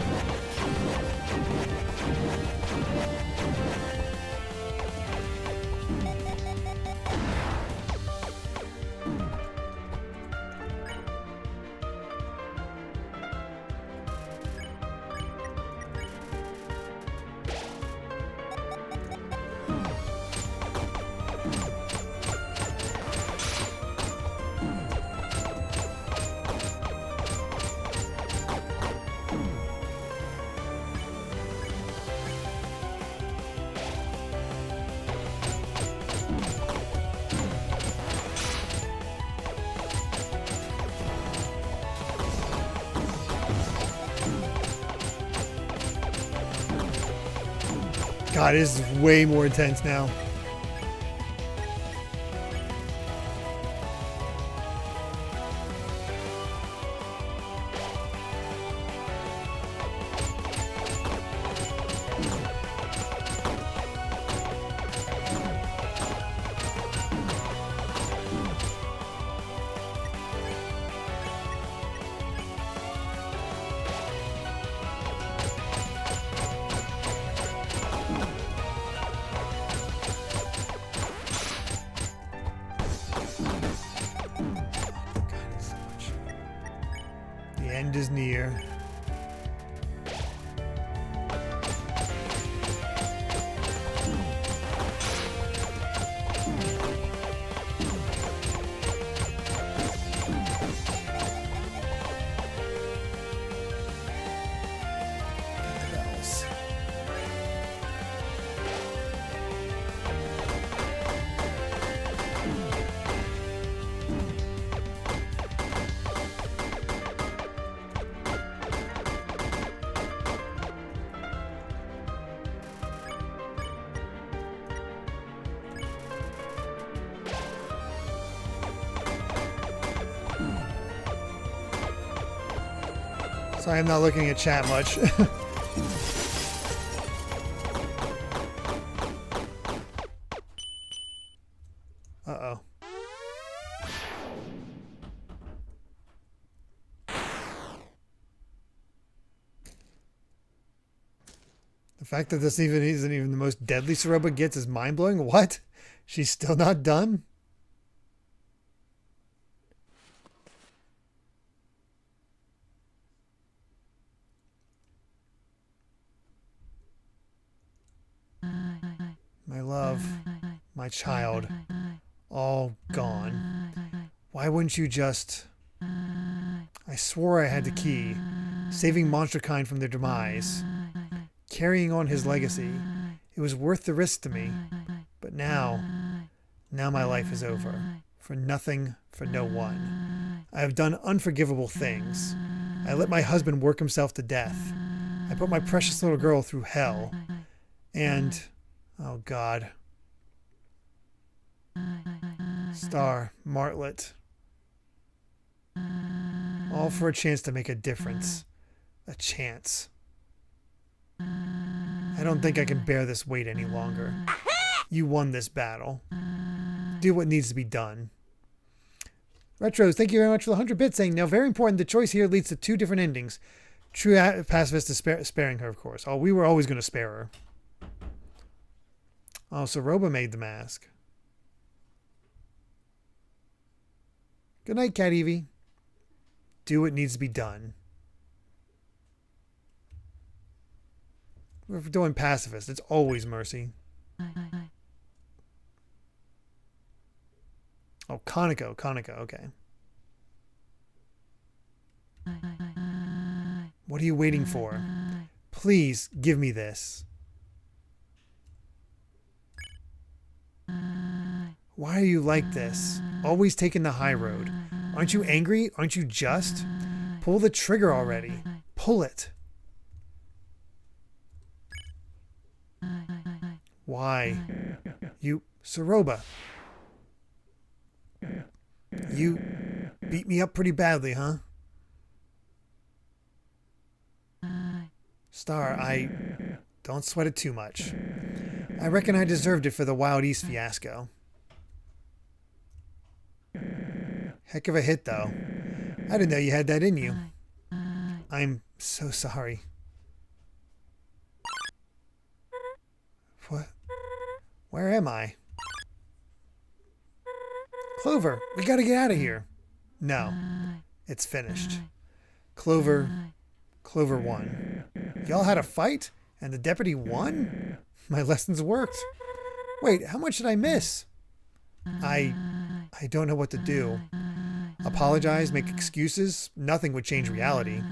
God, this is way more intense now. The end is near. Sorry, I'm not looking at chat much. Uh-oh. The fact that this isn't even the most deadly Ceroba gets is mind-blowing. What? She's still not done? My love, my child, all gone. Why wouldn't you just... I swore I had the key, saving monsterkind from their demise, carrying on his legacy. It was worth the risk to me. But now my life is over. For nothing, for no one. I have done unforgivable things. I let my husband work himself to death. I put my precious little girl through hell. And... oh, God. Star, Martlet. All for a chance to make a difference. A chance. I don't think I can bear this weight any longer. You won this battle. Do what needs to be done. Retros, thank you very much for the 100 bits, saying, now, very important, the choice here leads to 2 different endings. True pacifist is sparing her, of course. Oh, we were always going to spare her. Oh, Ceroba made the mask. Good night, Cat Evie. Do what needs to be done. We're doing pacifist. It's always mercy. Oh, Conoco, okay. What are you waiting for? Please give me this. Why are you like this? Always taking the high road. Aren't you angry? Aren't you just? Pull the trigger already. Pull it. Why? You, Ceroba. You beat me up pretty badly, huh? Star, don't sweat it too much. I reckon I deserved it for the Wild East fiasco. Heck of a hit, though. I didn't know you had that in you. I'm so sorry. What? Where am I? Clover, we gotta get out of here. No, it's finished. Clover won. Y'all had a fight, and the deputy won? My lessons worked. Wait, how much did I miss? I don't know what to do. Apologize, make excuses? Nothing would change reality.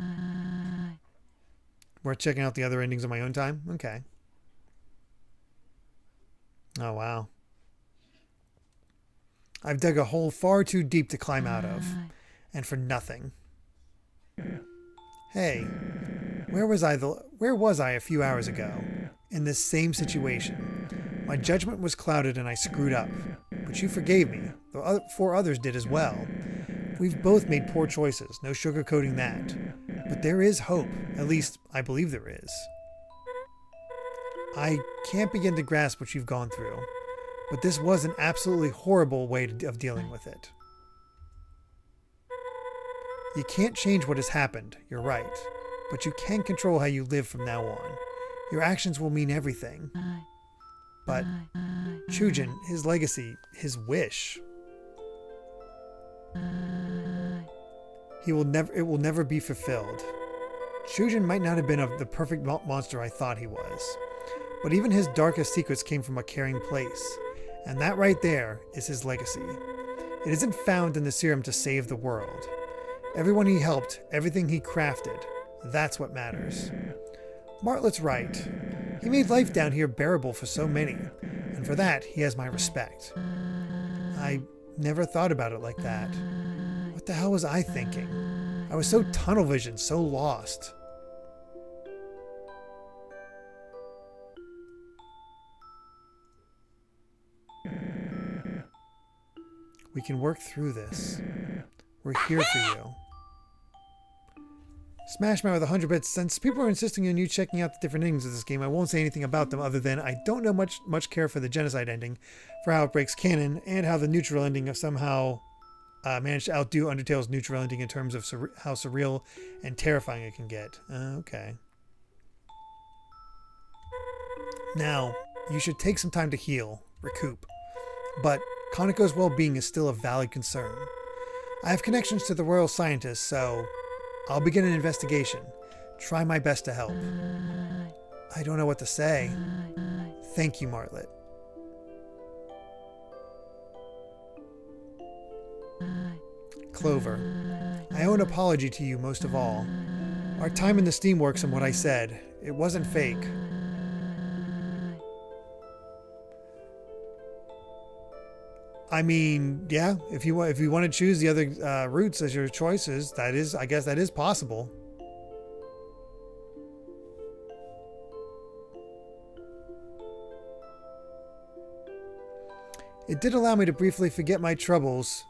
Worth checking out the other endings on my own time? Okay. Oh, wow. I've dug a hole far too deep to climb out of. And for nothing. Hey, where was I a few hours ago? In this same situation. My judgment was clouded and I screwed up. But you forgave me. The 4 others did as well. We've both made poor choices, no sugarcoating that. But there is hope. At least, I believe there is. I can't begin to grasp what you've gone through. But this was an absolutely horrible way of dealing with it. You can't change what has happened, you're right. But you can control how you live from now on. Your actions will mean everything. But Chujin, his legacy, his wish. It will never be fulfilled. Chujin might not have been the perfect monster I thought he was. But even his darkest secrets came from a caring place. And that right there is his legacy. It isn't found in the serum to save the world. Everyone he helped, everything he crafted, that's what matters. Martlet's right. He made life down here bearable for so many, and for that he has my respect. I never thought about it like that. What the hell was I thinking? I was so tunnel visioned, so lost. We can work through this. We're here for you. Smashman with 100 bits. Since people are insisting on you checking out the different endings of this game, I won't say anything about them other than I don't know much care for the genocide ending, for how it breaks canon, and how the neutral ending somehow managed to outdo Undertale's neutral ending in terms of how surreal and terrifying it can get. Okay. Now, you should take some time to heal, recoup. But Kaneko's well-being is still a valid concern. I have connections to the royal scientists, so I'll begin an investigation. Try my best to help. I don't know what to say. Thank you, Martlet. Clover, I owe an apology to you most of all. Our time in the SteamWorks and what I said, it wasn't fake. I mean, yeah, if you want to choose the other routes as your choices, I guess that is possible. It did allow me to briefly forget my troubles,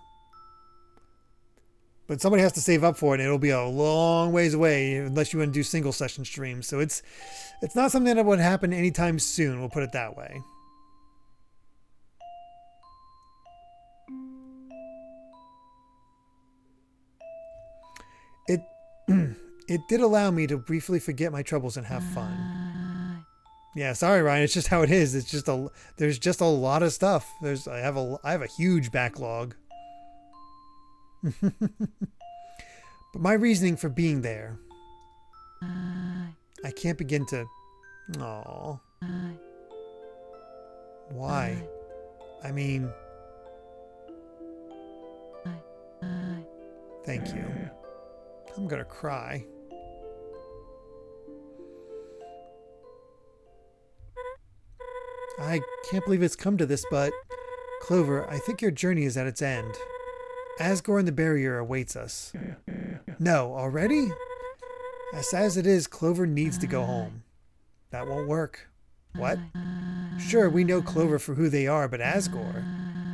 but somebody has to save up for it, and it'll be a long ways away unless you want to do single session streams. So it's not something that would happen anytime soon. We'll put it that way. It did allow me to briefly forget my troubles and have fun. Yeah, sorry, Ryan. It's just how it is. There's just a lot of stuff. I have a huge backlog. But my reasoning for being there, I can't begin to. Aww. Why? I mean, thank you. I'm gonna cry. I can't believe it's come to this, but Clover, I think your journey is at its end. Asgore and the barrier awaits us. No, already? As sad as it is, Clover needs to go home. That won't work. What? Sure, we know Clover for who they are, but Asgore,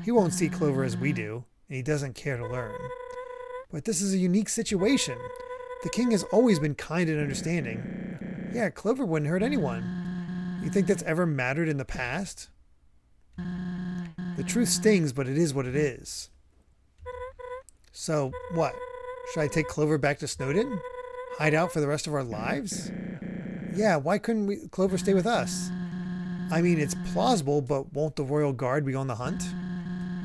he won't see Clover as we do, and he doesn't care to learn. But this is a unique situation. The king has always been kind and understanding. Yeah, Clover wouldn't hurt anyone. You think that's ever mattered in the past? The truth stings, but it is what it is. So, what? Should I take Clover back to Snowdin? Hide out for the rest of our lives? Yeah, why couldn't Clover stay with us? I mean, it's plausible, but won't the Royal Guard be on the hunt?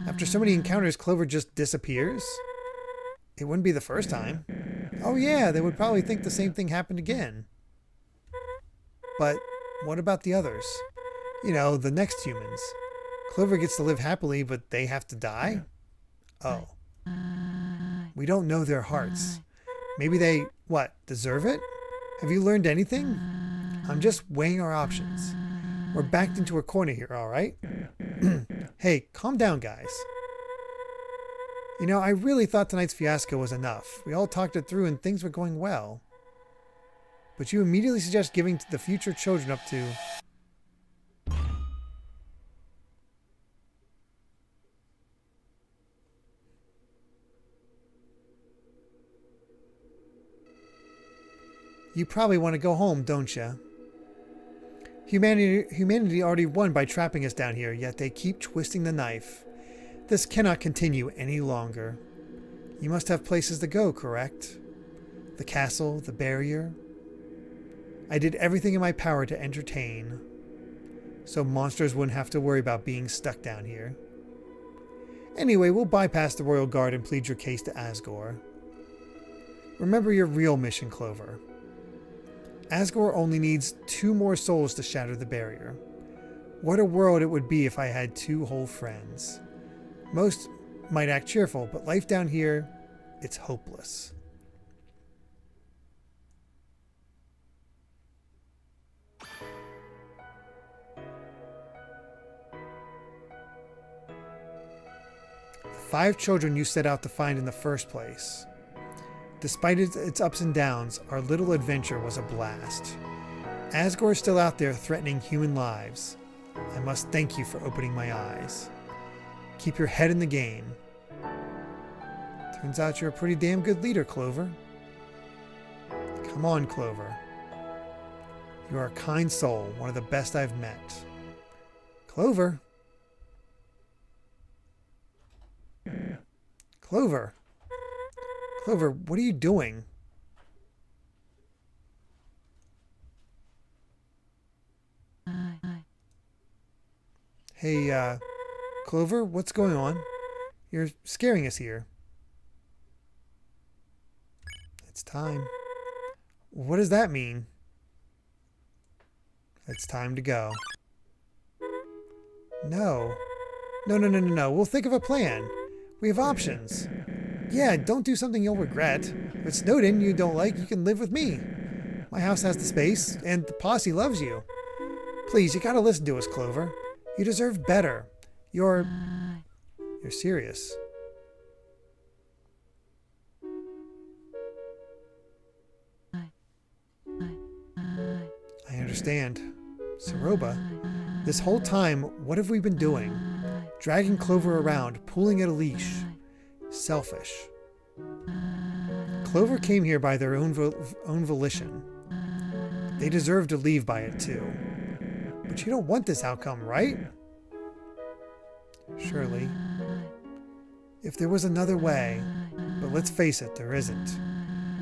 After so many encounters, Clover just disappears? It wouldn't be the first time. Oh yeah, they would probably think the same thing happened again. But what about the others? You know, the next humans. Clover gets to live happily, but they have to die? Oh. We don't know their hearts. Maybe they, what, deserve it? Have you learned anything? I'm just weighing our options. We're backed into a corner here, all right? Hey, calm down, guys. You know, I really thought tonight's fiasco was enough. We all talked it through and things were going well. But you immediately suggest giving the future children up to... You probably want to go home, don't you? Humanity already won by trapping us down here, yet they keep twisting the knife. This cannot continue any longer. You must have places to go, correct? The castle, the barrier. I did everything in my power to entertain, so monsters wouldn't have to worry about being stuck down here. Anyway, we'll bypass the Royal Guard and plead your case to Asgore. Remember your real mission, Clover. Asgore only needs 2 more souls to shatter the barrier. What a world it would be if I had 2 whole friends. Most might act cheerful, but life down here, it's hopeless. The 5 children you set out to find in the first place. Despite its ups and downs, our little adventure was a blast. Asgore's still out there threatening human lives. I must thank you for opening my eyes. Keep your head in the game. Turns out you're a pretty damn good leader, Clover. Come on, Clover. You are a kind soul, one of the best I've met. Clover? Clover? Clover, what are you doing? Hey, Clover, what's going on? You're scaring us here. It's time. What does that mean? It's time to go. No. No. We'll think of a plan. We have options. Yeah, don't do something you'll regret. If it's Snowden you don't like, you can live with me. My house has the space, and the posse loves you. Please, you gotta listen to us, Clover. You deserve better. You're serious. I understand. Ceroba, this whole time, what have we been doing? Dragging Clover around, pulling at a leash. Selfish. Clover came here by their own volition. They deserve to leave by it too. But you don't want this outcome, right? Surely. If there was another way, but let's face it, there isn't.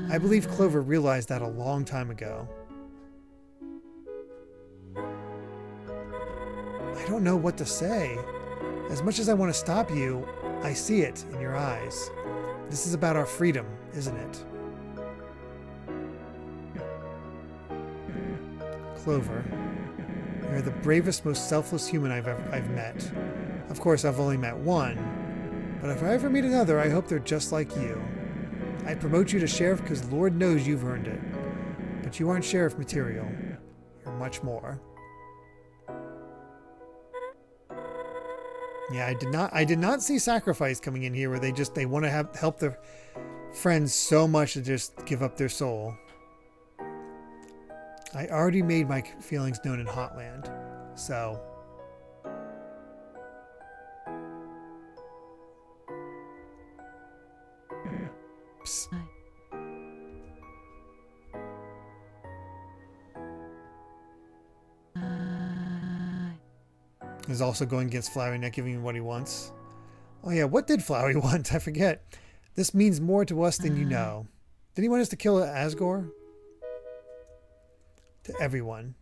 I believe Clover realized that a long time ago. I don't know what to say. As much as I want to stop you, I see it in your eyes. This is about our freedom, isn't it? Clover, you're the bravest, most selfless human I've met. Of course, I've only met one, but if I ever meet another, I hope they're just like you. I'd promote you to sheriff because Lord knows you've earned it. But you aren't sheriff material. You're much more. Yeah, I did not see sacrifice coming in here where they want to help their friends so much to just give up their soul. I already made my feelings known in HotLand, so Psst. Is also going against Flowey, not giving him what he wants. Oh yeah, what did Flowey want? I forget. This means more to us than you know. Did he want us to kill Asgore? To everyone.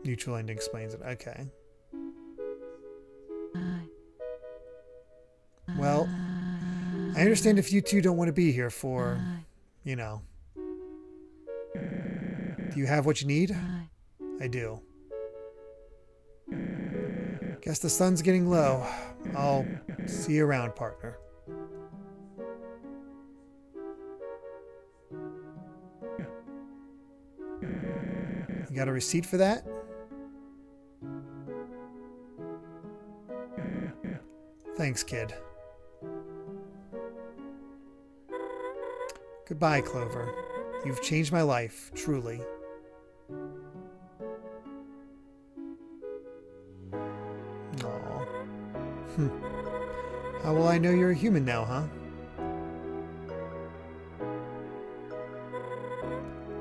Neutral ending explains it. Okay. Well, I understand if you two don't want to be here for, you know. Do you have what you need? I do. Guess the sun's getting low. I'll see you around, partner. You got a receipt for that? Thanks, kid. Goodbye, Clover. You've changed my life, truly. Aww. How will I know you're a human now, huh?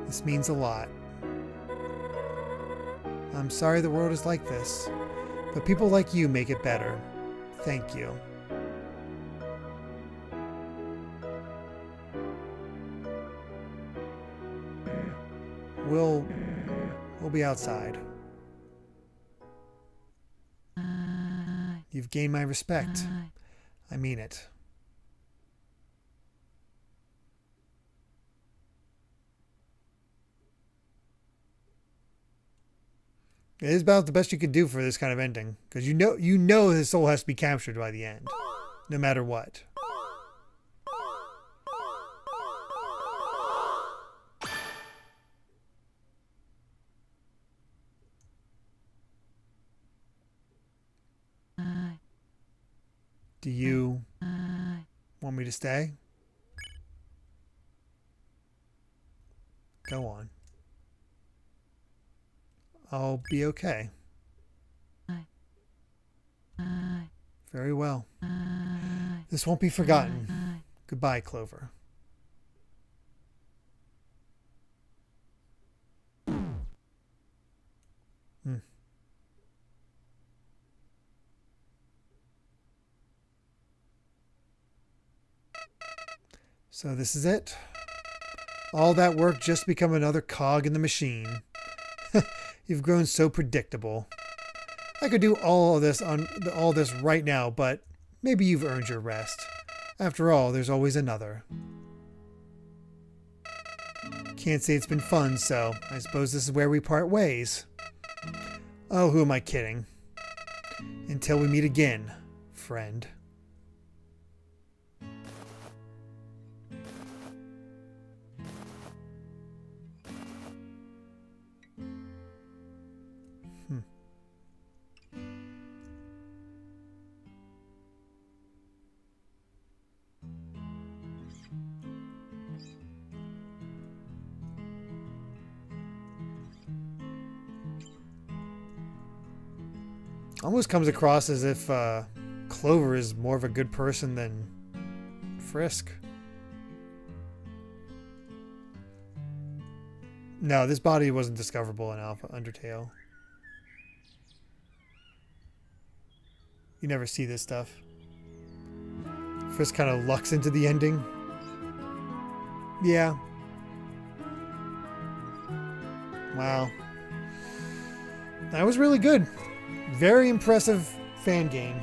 This means a lot. I'm sorry the world is like this, but people like you make it better. Thank you. We'll be outside. You've gained my respect. I mean it. It is about the best you could do for this kind of ending, because you know his soul has to be captured by the end, no matter what. Do you want me to stay? Go on. I'll be okay. Very well. This won't be forgotten. Goodbye, Clover. So this is it. All that work just become another cog in the machine. You've grown so predictable. I could do all this right now, but maybe you've earned your rest. After all, there's always another. Can't say it's been fun, so I suppose this is where we part ways. Oh, who am I kidding? Until we meet again, friend. Almost comes across as if Clover is more of a good person than Frisk. No, this body wasn't discoverable in Alpha Undertale. You never see this stuff. Frisk kind of lucks into the ending. Yeah. Wow. That was really good. Very impressive fan game.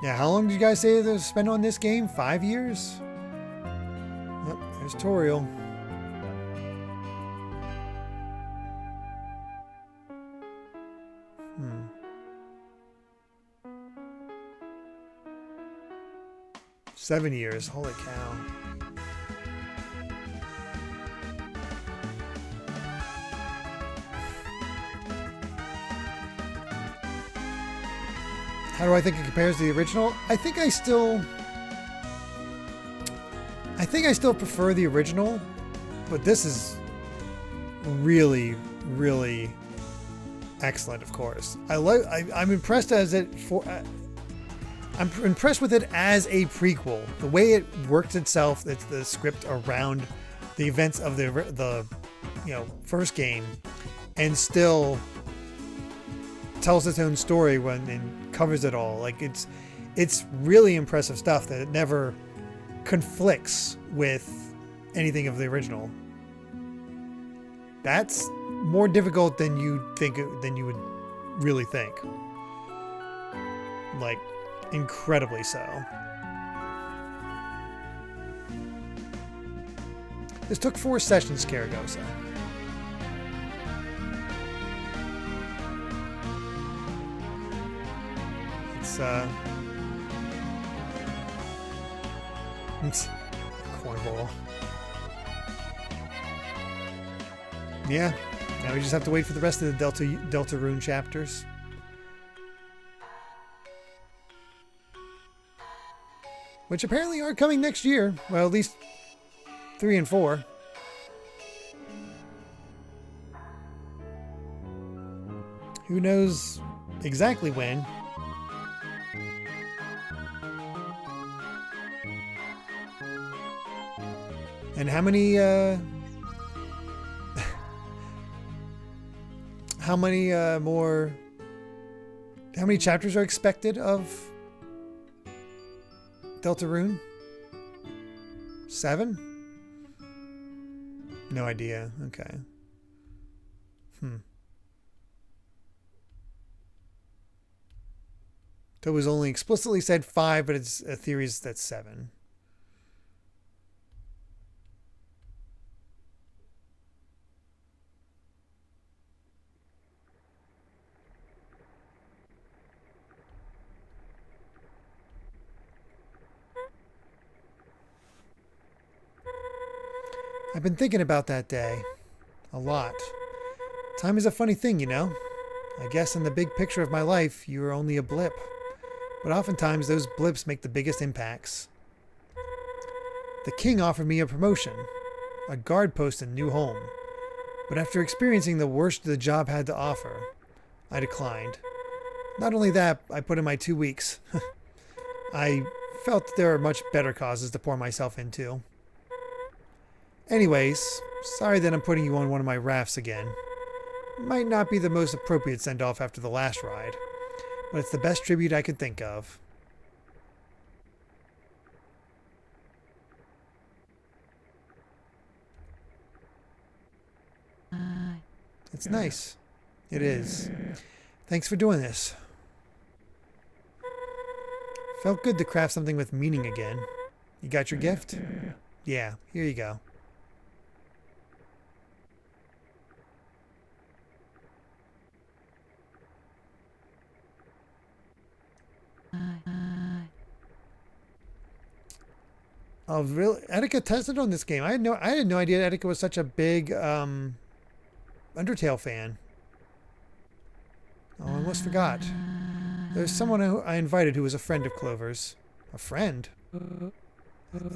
Yeah, how long did you guys say they spent on this game? 5 years? Yep, there's Toriel. Hmm. 7 years, holy cow. How do I think it compares to the original? I think I still prefer the original, but this is really, really excellent, of course. I'm impressed I'm impressed with it as a prequel. The way it works itself, it's the script around the events of the first game, and still tells its own story and covers it all. Like it's really impressive stuff that it never conflicts with anything of the original. That's more difficult than you would really think. Like, incredibly so. This took 4 sessions, Karagosa. It's cornball. Yeah, now we just have to wait for the rest of the Deltarune chapters. Which apparently are coming next year. Well, at least 3 and 4. Who knows exactly when? And how many how many chapters are expected of Deltarune? 7? No idea. Okay. So it was only explicitly said 5, but it's a theory that's 7. I've been thinking about that day. A lot. Time is a funny thing, you know? I guess in the big picture of my life, you are only a blip. But oftentimes, those blips make the biggest impacts. The king offered me a promotion. A guard post in New Home. But after experiencing the worst the job had to offer, I declined. Not only that, I put in my 2 weeks. I felt there are much better causes to pour myself into. Anyways, sorry that I'm putting you on one of my rafts again. Might not be the most appropriate send-off after the last ride, but it's the best tribute I could think of. It's nice. It is. Thanks for doing this. Felt good to craft something with meaning again. You got your gift? Yeah, here you go. Oh, really? Etika tested on this game. I had no idea Etika was such a big Undertale fan. Oh, I almost forgot. There's someone who I invited who was a friend of Clover's. A friend?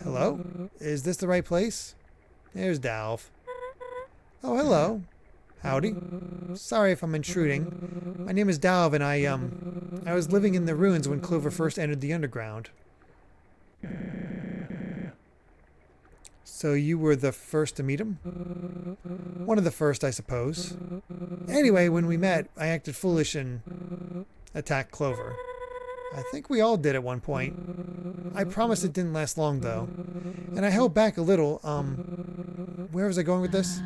Hello? Is this the right place? There's Dalv. Oh, hello. Howdy. Sorry if I'm intruding. My name is Dalv, and I was living in the ruins when Clover first entered the underground. So you were the first to meet him? One of the first, I suppose. Anyway, when we met, I acted foolish and attacked Clover. I think we all did at one point. I promise it didn't last long, though. And I held back a little. Where was I going with this?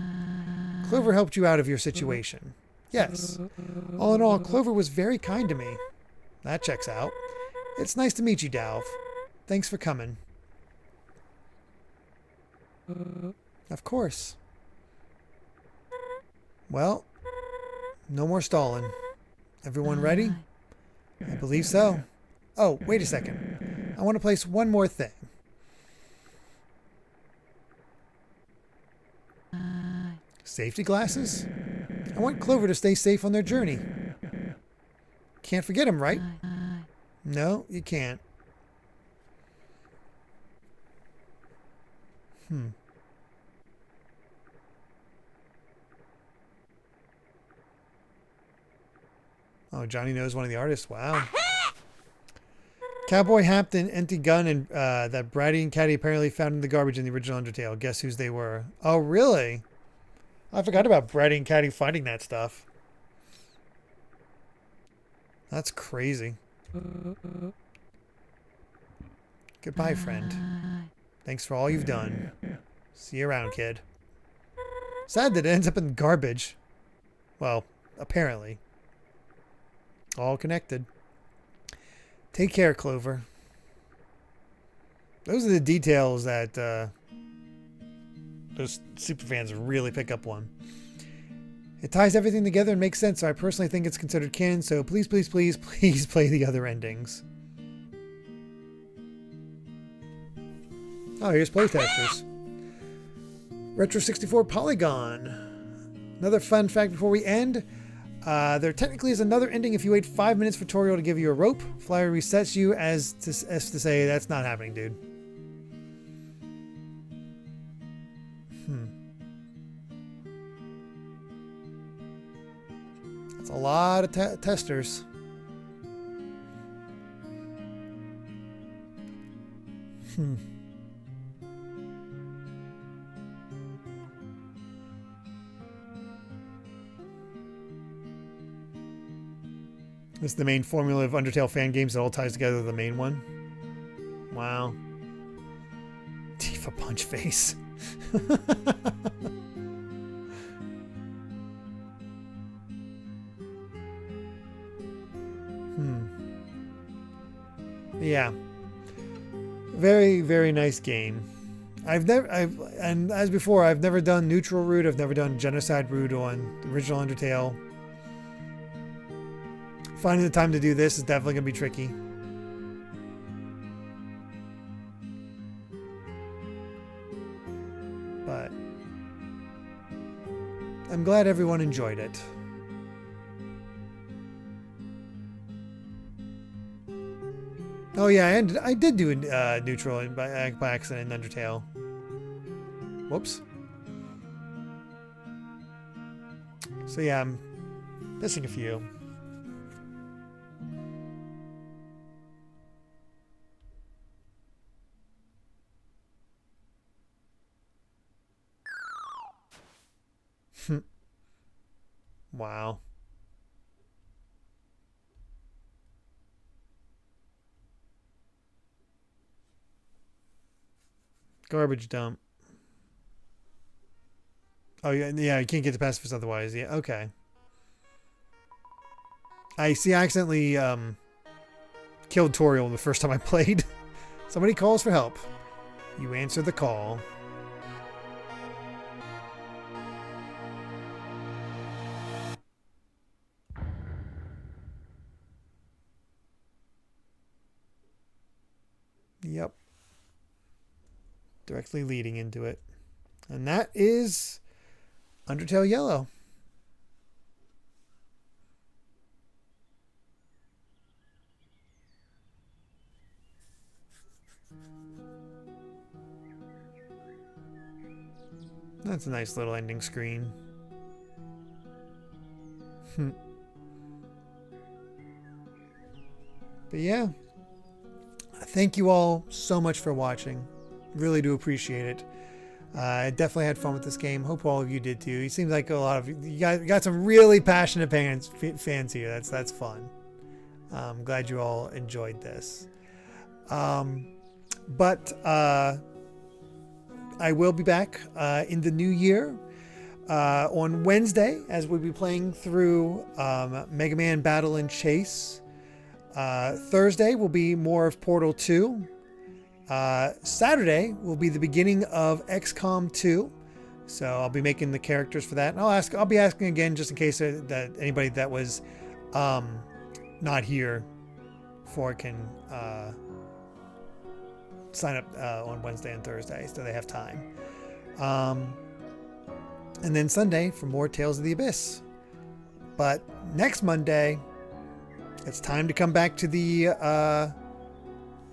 Clover helped you out of your situation. Yes. All in all, Clover was very kind to me. That checks out. It's nice to meet you, Dalv. Thanks for coming. Of course. Well, no more stalling. Everyone ready? I believe so. Oh, wait a second. I want to place one more thing. Safety glasses? I want Clover to stay safe on their journey. Can't forget him, right? No, you can't. Oh, Johnny knows one of the artists. Wow. Cowboy happed an empty gun and that Bratty and Caddy apparently found in the garbage in the original Undertale. Guess whose they were? Oh, really? I forgot about Bratty and Caddy finding that stuff. That's crazy. Goodbye, friend. Thanks for all you've done. See you around, kid. Sad that it ends up in garbage. Well, apparently. All connected. Take care, Clover. Those are the details that those superfans really pick up on. It ties everything together and makes sense, so I personally think it's considered canon, so please, please, please, please play the other endings. Oh, here's playtesters. Retro 64 Polygon. Another fun fact before we end. There technically is another ending if you wait 5 minutes for Toriel to give you a rope. Flyer resets you as to say that's not happening, dude. That's a lot of testers. This is the main formula of Undertale fan games that all ties together the main one. Wow. Tifa punch face. Yeah. Very, very nice game. And as before, I've never done neutral route. I've never done genocide route on the original Undertale. Finding the time to do this is definitely going to be tricky. But I'm glad everyone enjoyed it. Oh yeah, and I did do neutral by accident in Undertale. Whoops. So yeah, I'm missing a few. Wow. Garbage dump. Oh yeah, yeah. You can't get the pacifist otherwise. Yeah, okay. I see. I accidentally killed Toriel the first time I played. Somebody calls for help. You answer the call. Yep. Directly leading into it. And that is Undertale Yellow. That's a nice little ending screen. But yeah. Thank you all so much for watching. Really do appreciate it. I definitely had fun with this game. Hope all of you did too. It seems like a lot of you got some really passionate fans here. That's fun. I'm glad you all enjoyed this. But I will be back in the new year on Wednesday as we'll be playing through Mega Man Battle and Chase. Thursday will be more of Portal 2. Saturday will be the beginning of XCOM 2. So I'll be making the characters for that. And I'll be asking again just in case that anybody that was not here for it can sign up on Wednesday and Thursday so they have time. And then Sunday for more Tales of the Abyss. But next Monday, it's time to come back to the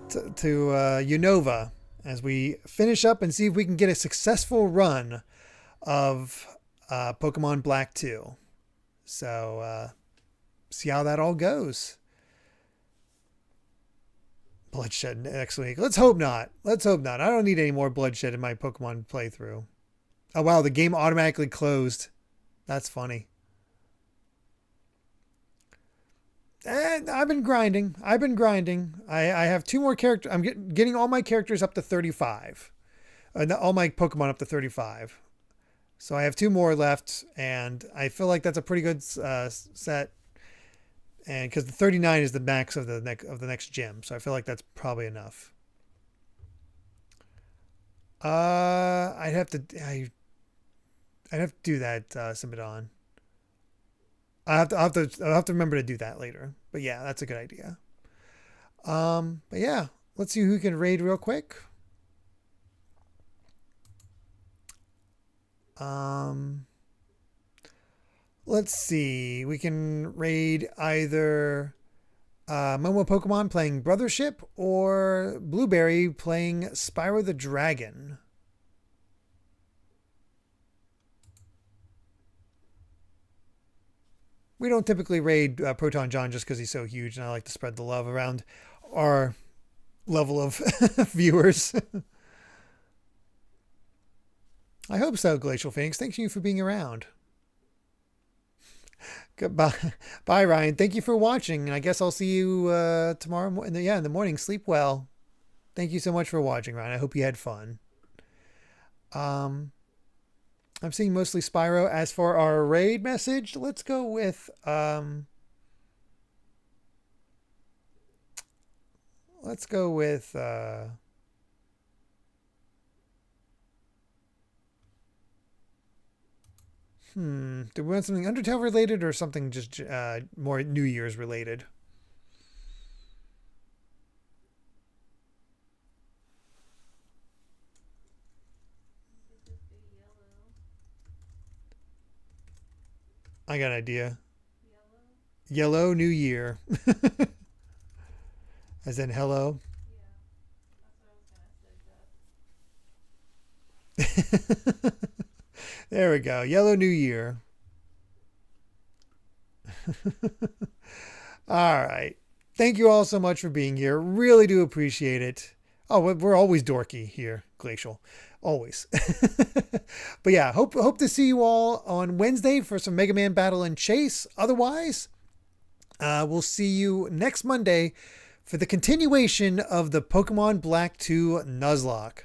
Unova as we finish up and see if we can get a successful run of Pokemon Black 2. So see how that all goes. Bloodshed next week. Let's hope not. Let's hope not. I don't need any more bloodshed in my Pokemon playthrough. Oh, wow. The game automatically closed. That's funny. And I've been grinding. I have 2 more characters. I'm getting all my characters up to 35. All my Pokemon up to 35. So I have 2 more left, and I feel like that's a pretty good set. And because the 39 is the max of the next gym, so I feel like that's probably enough. I'd have to do that, Simbadon. I'll have to remember to do that later. But yeah, that's a good idea. But yeah, let's see who can raid real quick. Let's see. We can raid either Momo Pokemon playing Brothership or Blueberry playing Spyro the Dragon. We don't typically raid Proton John just because he's so huge, and I like to spread the love around our level of viewers. I hope so, Glacial Phoenix. Thank you for being around. Goodbye. Bye, Ryan. Thank you for watching, and I guess I'll see you tomorrow in the morning. Sleep well. Thank you so much for watching, Ryan. I hope you had fun. I'm seeing mostly Spyro. As for our raid message, let's go with do we want something Undertale related or something just more New Year's related? I got an idea. Yellow New Year. As in hello. Yeah, that's what I was gonna say. There we go. Yellow New Year. All right. Thank you all so much for being here. Really do appreciate it. Oh, we're always dorky here, Glacial. Always. But yeah, hope to see you all on Wednesday for some Mega Man Battle and Chase. Otherwise, we'll see you next Monday for the continuation of the Pokemon Black 2 Nuzlocke.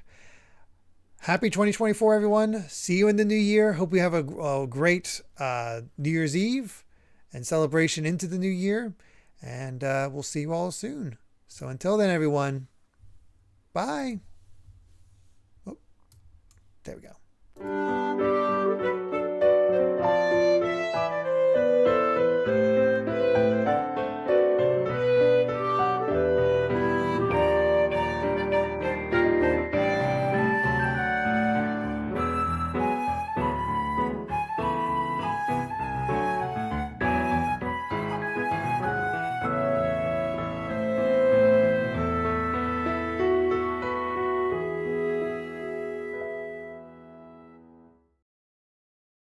Happy 2024, everyone. See you in the new year. Hope we have a great New Year's Eve and celebration into the new year. And we'll see you all soon. So until then, everyone, bye. Oh, there we go.